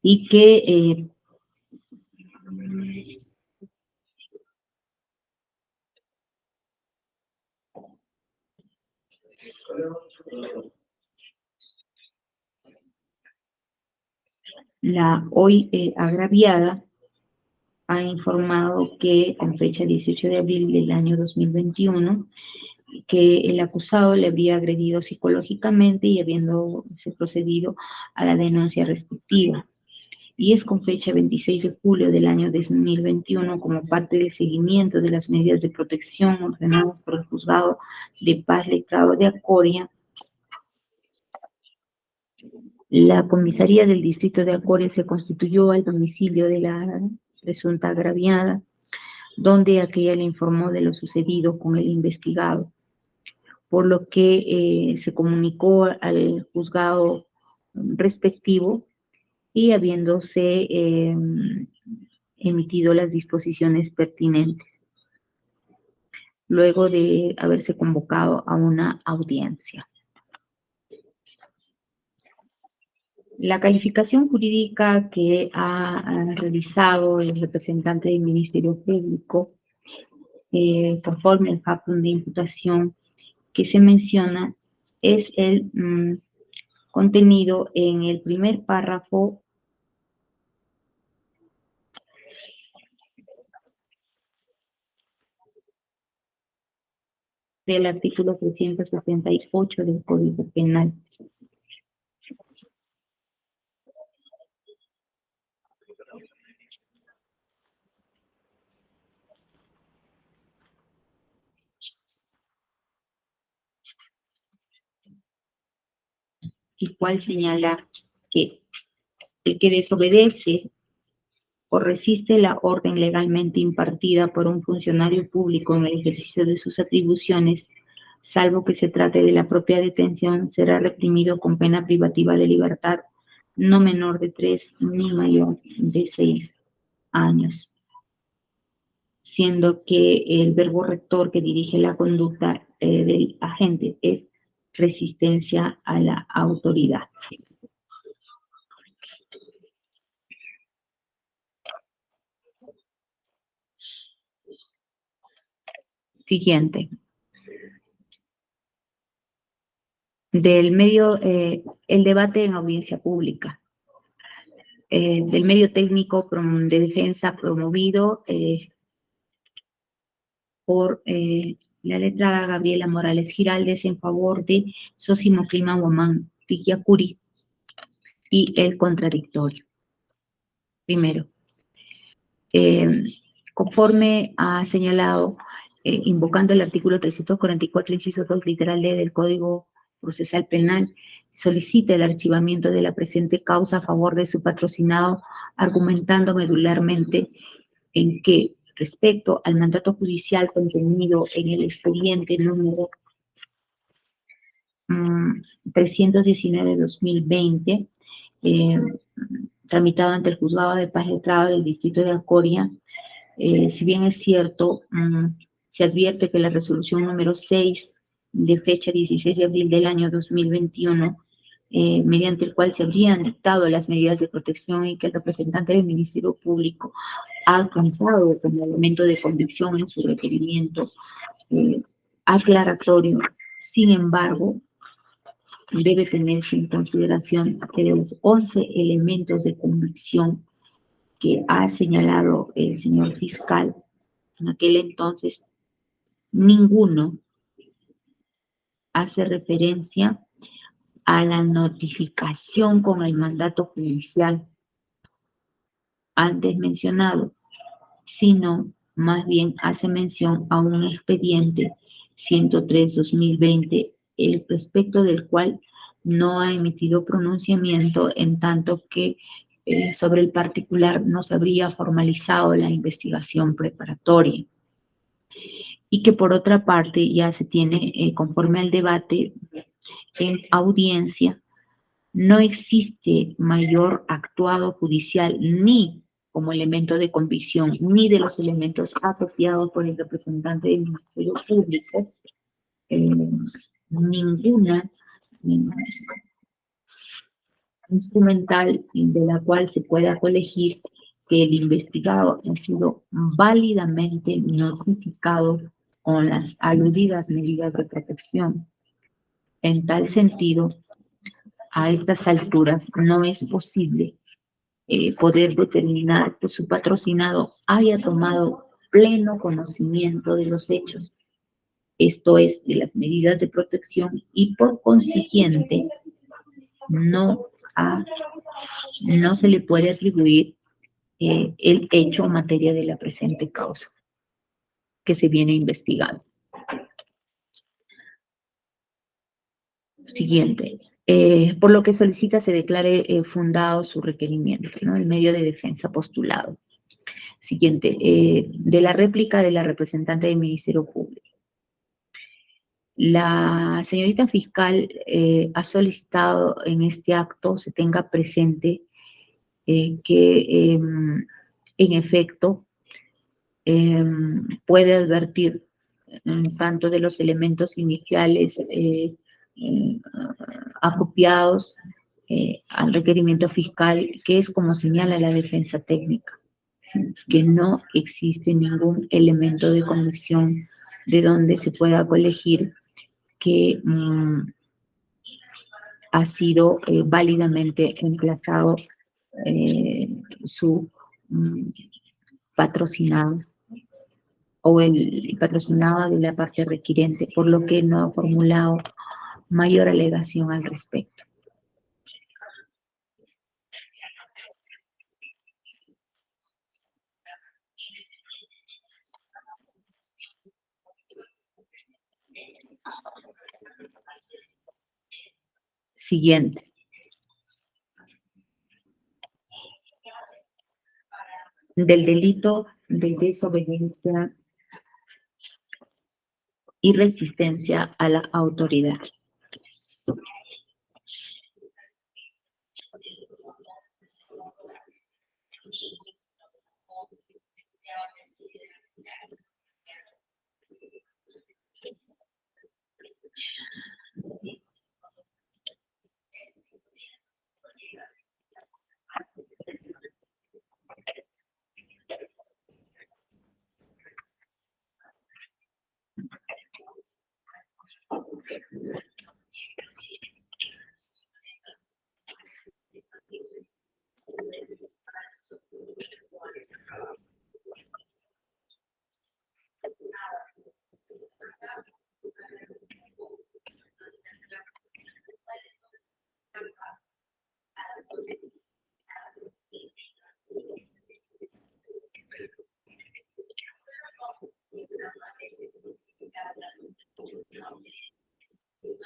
Y que la hoy agraviada ha informado que con fecha 18 de abril del año 2021, que el acusado le había agredido psicológicamente y habiéndose procedido a la denuncia respectiva. Y es con fecha 26 de julio del año 2021, como parte del seguimiento de las medidas de protección ordenadas por el Juzgado de Paz Letrado de Acoria, la comisaría del distrito de Acoria se constituyó al domicilio de la presunta agraviada, donde aquella le informó de lo sucedido con el investigado, por lo que se comunicó al juzgado respectivo y habiéndose emitido las disposiciones pertinentes, luego de haberse convocado a una audiencia. La calificación jurídica que ha realizado el representante del Ministerio Público, conforme al factum de imputación que se menciona, es el contenido en el primer párrafo del artículo 378 del Código Penal. El cual señala que el que desobedece o resiste la orden legalmente impartida por un funcionario público en el ejercicio de sus atribuciones, salvo que se trate de la propia detención, será reprimido con pena privativa de libertad no menor de 3 ni mayor de 6 años. Siendo que el verbo rector que dirige la conducta del agente es resistencia a la autoridad. Siguiente. Del medio, el debate en audiencia pública. Del medio técnico de defensa promovido por la letrada Gabriela Morales Giraldes en favor de Sosimo Clima Guamán Tiquiacuri, y el contradictorio. Primero, conforme ha señalado, invocando el artículo 344, inciso 2, literal D del Código Procesal Penal, solicita el archivamiento de la presente causa a favor de su patrocinado, argumentando medularmente en que, respecto al mandato judicial contenido en el expediente número 319-2020, tramitado ante el Juzgado de Paz Letrado del Distrito de Acoria, si bien es cierto, se advierte que la resolución número 6 de fecha 16 de abril del año 2021, mediante el cual se habrían dictado las medidas de protección y que el representante del Ministerio Público ha alcanzado como elemento de convicción en su requerimiento aclaratorio. Sin embargo, debe tenerse en consideración que de los 11 elementos de convicción que ha señalado el señor fiscal, en aquel entonces, ninguno hace referencia a la notificación con el mandato judicial antes mencionado, sino más bien hace mención a un expediente 103-2020, el respecto del cual no ha emitido pronunciamiento, en tanto que sobre el particular no se habría formalizado la investigación preparatoria. Y que por otra parte ya se tiene, conforme al debate en audiencia, no existe mayor actuado judicial ni como elemento de convicción, ni de los elementos apropiados por el representante del Ministerio Público, ninguna instrumental de la cual se pueda colegir que el investigado ha sido válidamente notificado con las aludidas medidas de protección. En tal sentido, a estas alturas no es posible poder determinar que su patrocinado haya tomado pleno conocimiento de los hechos, esto es, de las medidas de protección, y por consiguiente no se le puede atribuir el hecho en materia de la presente causa que se viene investigando. Siguiente. Por lo que solicita se declare fundado su requerimiento, ¿no? El medio de defensa postulado. Siguiente. De la réplica de la representante del Ministerio Público. La señorita fiscal ha solicitado en este acto se tenga presente que en efecto puede advertir tanto de los elementos iniciales apropiados al requerimiento fiscal, que es como señala la defensa técnica, que no existe ningún elemento de convicción de donde se pueda colegir que ha sido válidamente emplazado su patrocinado o el patrocinado de la parte requirente, por lo que no ha formulado mayor alegación al respecto. Siguiente. Del delito de desobediencia y resistencia a la autoridad.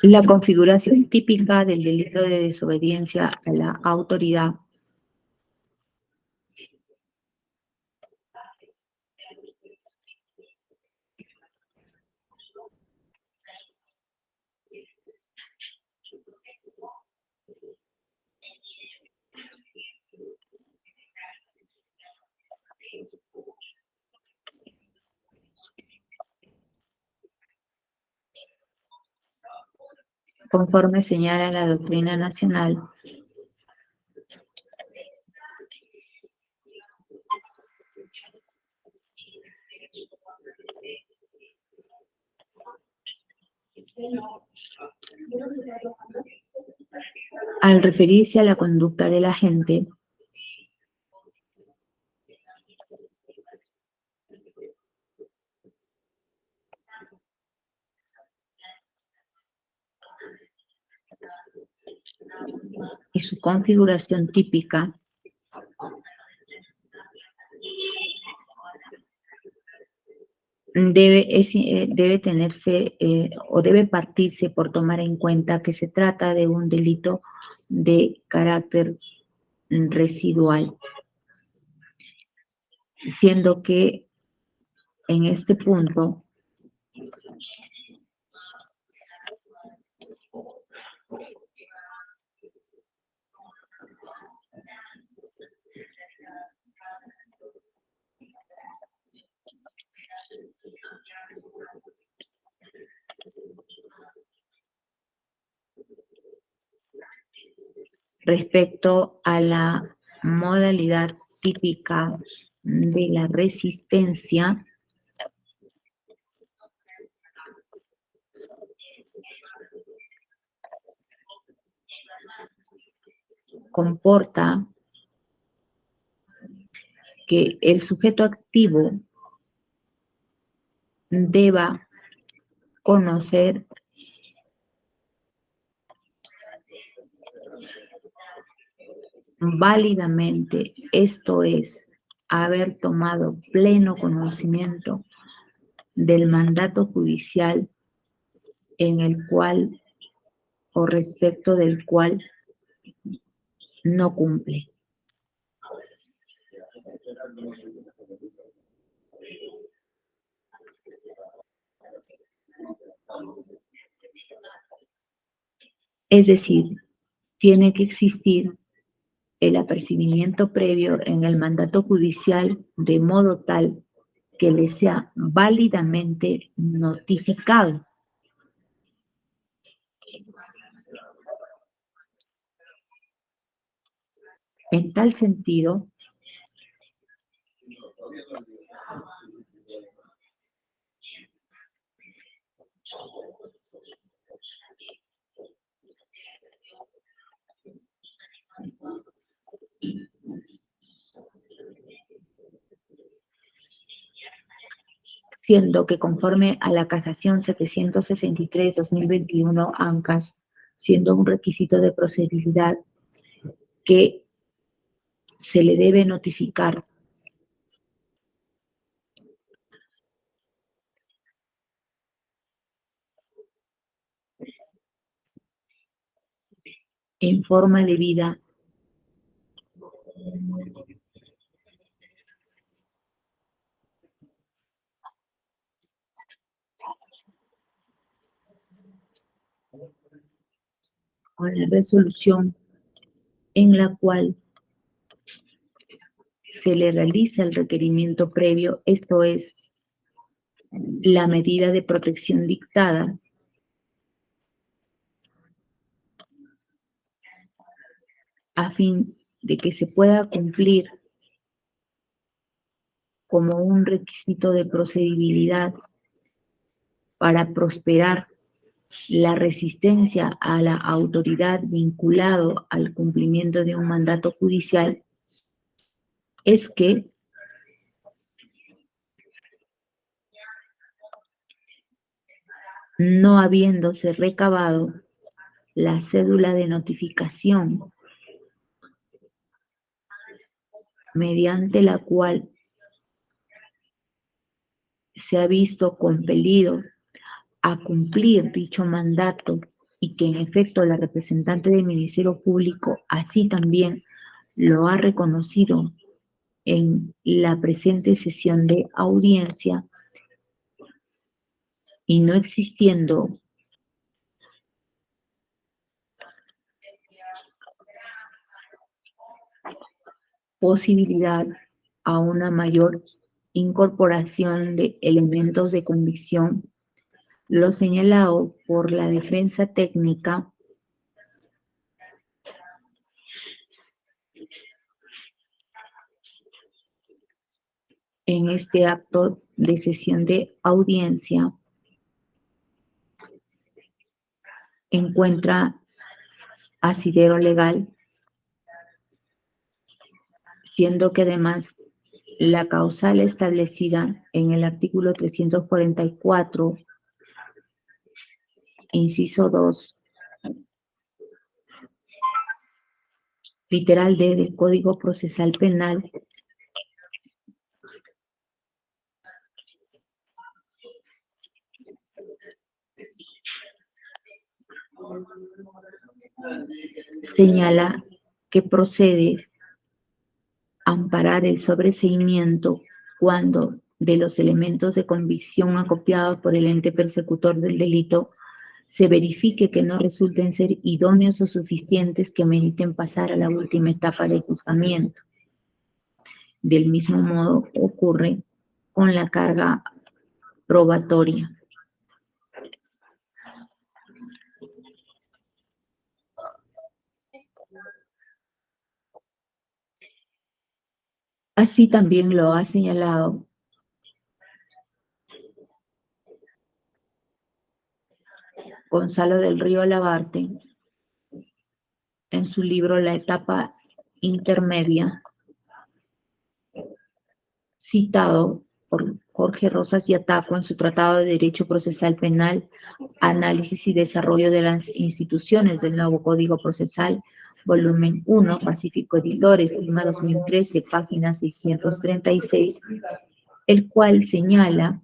La configuración típica del delito de desobediencia a la autoridad conforme señala la doctrina nacional al referirse a la conducta del agente y su configuración típica debe tenerse o debe partirse por tomar en cuenta que se trata de un delito de carácter residual, siendo que en este punto respecto a la modalidad típica de la resistencia, comporta que el sujeto activo deba conocer válidamente, esto es, haber tomado pleno conocimiento del mandato judicial en el cual o respecto del cual no cumple. Es decir, tiene que existir el apercibimiento previo en el mandato judicial de modo tal que le sea válidamente notificado. En tal sentido, siendo que conforme a la casación 763/2021 ANCAS, siendo un requisito de procedibilidad que se le debe notificar en forma debida con la resolución en la cual se le realiza el requerimiento previo, esto es, la medida de protección dictada, a fin de que se pueda cumplir como un requisito de procedibilidad para prosperar la resistencia a la autoridad vinculado al cumplimiento de un mandato judicial, es que no habiéndose recabado la cédula de notificación mediante la cual se ha visto compelido a cumplir dicho mandato y que en efecto la representante del Ministerio Público así también lo ha reconocido en la presente sesión de audiencia, y no existiendo posibilidad a una mayor incorporación de elementos de convicción, lo señalado por la defensa técnica en este acto de sesión de audiencia encuentra asidero legal, siendo que además la causal establecida en el artículo 344, inciso 2, literal D del Código Procesal Penal, señala que procede amparar el sobreseimiento cuando de los elementos de convicción acopiados por el ente persecutor del delito se verifique que no resulten ser idóneos o suficientes que meriten pasar a la última etapa de juzgamiento. Del mismo modo ocurre con la carga probatoria. Así también lo ha señalado Gonzalo del Río Labarte en su libro La etapa intermedia, citado por Jorge Rosas y Ataco en su Tratado de Derecho Procesal Penal, Análisis y Desarrollo de las Instituciones del Nuevo Código Procesal, volumen 1, Pacífico Editores, Lima 2013, página 636, el cual señala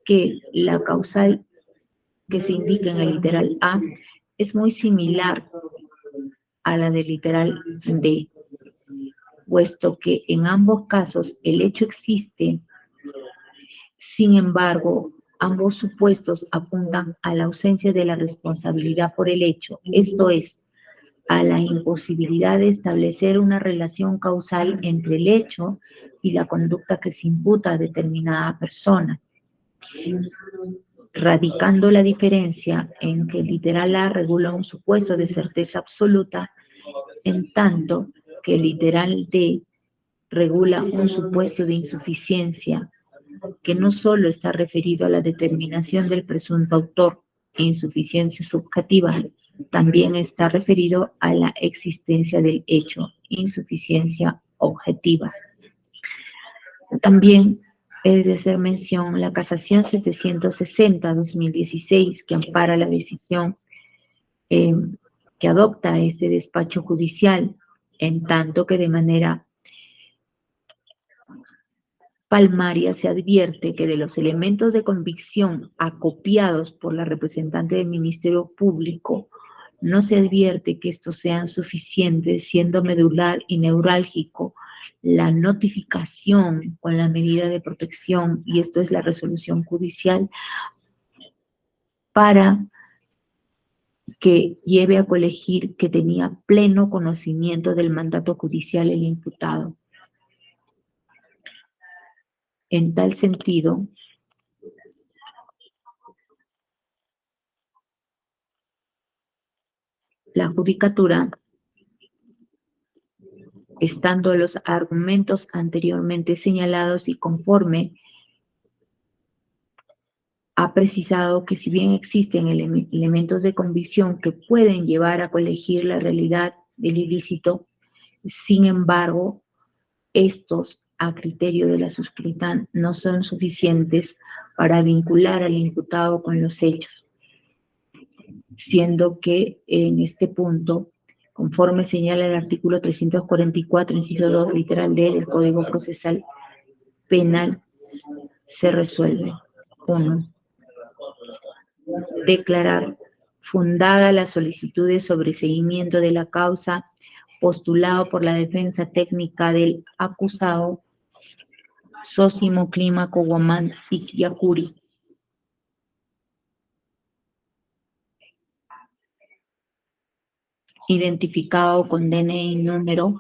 que la causal que se indica en el literal A es muy similar a la del literal D, puesto que en ambos casos el hecho existe. Sin embargo, ambos supuestos apuntan a la ausencia de la responsabilidad por el hecho, esto es, a la imposibilidad de establecer una relación causal entre el hecho y la conducta que se imputa a determinada persona, radicando la diferencia en que el literal A regula un supuesto de certeza absoluta, en tanto que el literal D regula un supuesto de insuficiencia que no solo está referido a la determinación del presunto autor e insuficiencia subjetiva, también está referido a la existencia del hecho, insuficiencia objetiva. También es de hacer mención la Casación 760-2016, que ampara la decisión que adopta este despacho judicial, en tanto que de manera palmaria se advierte que de los elementos de convicción acopiados por la representante del Ministerio Público, no se advierte que estos sean suficientes, siendo medular y neurálgico la notificación con la medida de protección, y esto es la resolución judicial, para que lleve a colegir que tenía pleno conocimiento del mandato judicial el imputado. En tal sentido, la judicatura, estando los argumentos anteriormente señalados y conforme, ha precisado que si bien existen elementos de convicción que pueden llevar a colegir la realidad del ilícito, sin embargo, estos, a criterio de la suscrita, no son suficientes para vincular al imputado con los hechos, siendo que en este punto, conforme señala el artículo 344, inciso 2, literal D del Código Procesal Penal, se resuelve. 1. Declarar fundada la solicitud de sobreseimiento de la causa postulado por la defensa técnica del acusado Sosimo Clímaco Guamán Yacuri. Identificado con DNI número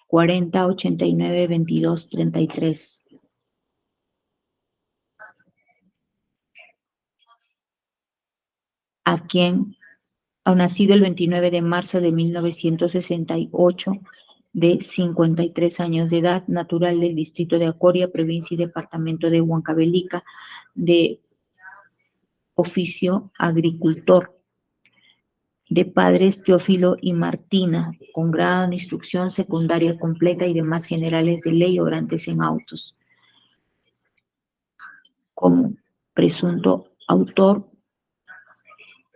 40892233. A quien ha nacido el 29 de marzo de 1968, de 53 años de edad, natural del distrito de Acoria, provincia y departamento de Huancavelica, de oficio agricultor, de padres Teófilo y Martina, con grado en instrucción secundaria completa y demás generales de ley obrantes en autos. Como presunto autor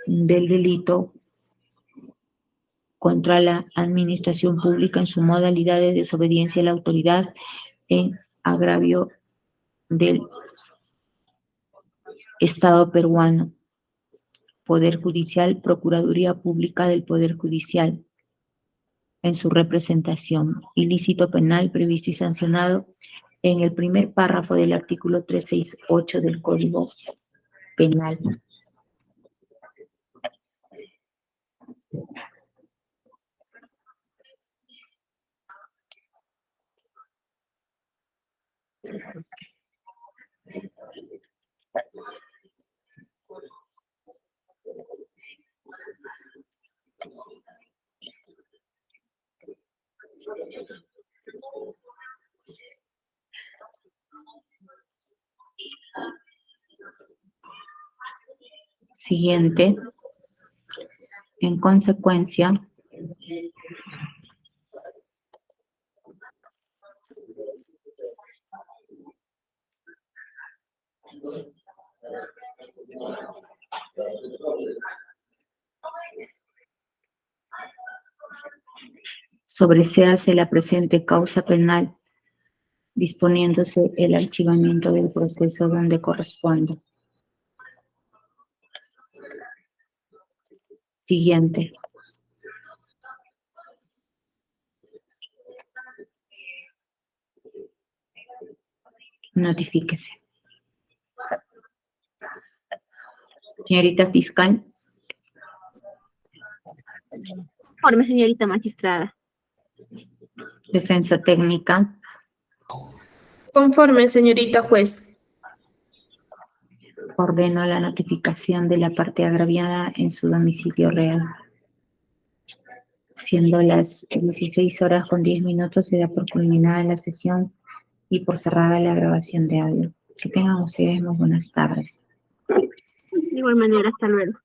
del delito contra la administración pública en su modalidad de desobediencia a la autoridad en agravio del Estado peruano. Poder Judicial, Procuraduría Pública del Poder Judicial, en su representación. Ilícito penal previsto y sancionado en el primer párrafo del artículo 368 del Código Penal. Siguiente. En consecuencia, sobreséase la presente causa penal, disponiéndose el archivamiento del proceso donde corresponda. Siguiente. Notifíquese. Señorita fiscal. Informe, señorita magistrada. Defensa técnica. Conforme, señorita juez. Ordeno la notificación de la parte agraviada en su domicilio real. Siendo las 16:10, se da por culminada la sesión y por cerrada la grabación de audio. Que tengan ustedes muy buenas tardes. De igual manera, hasta luego.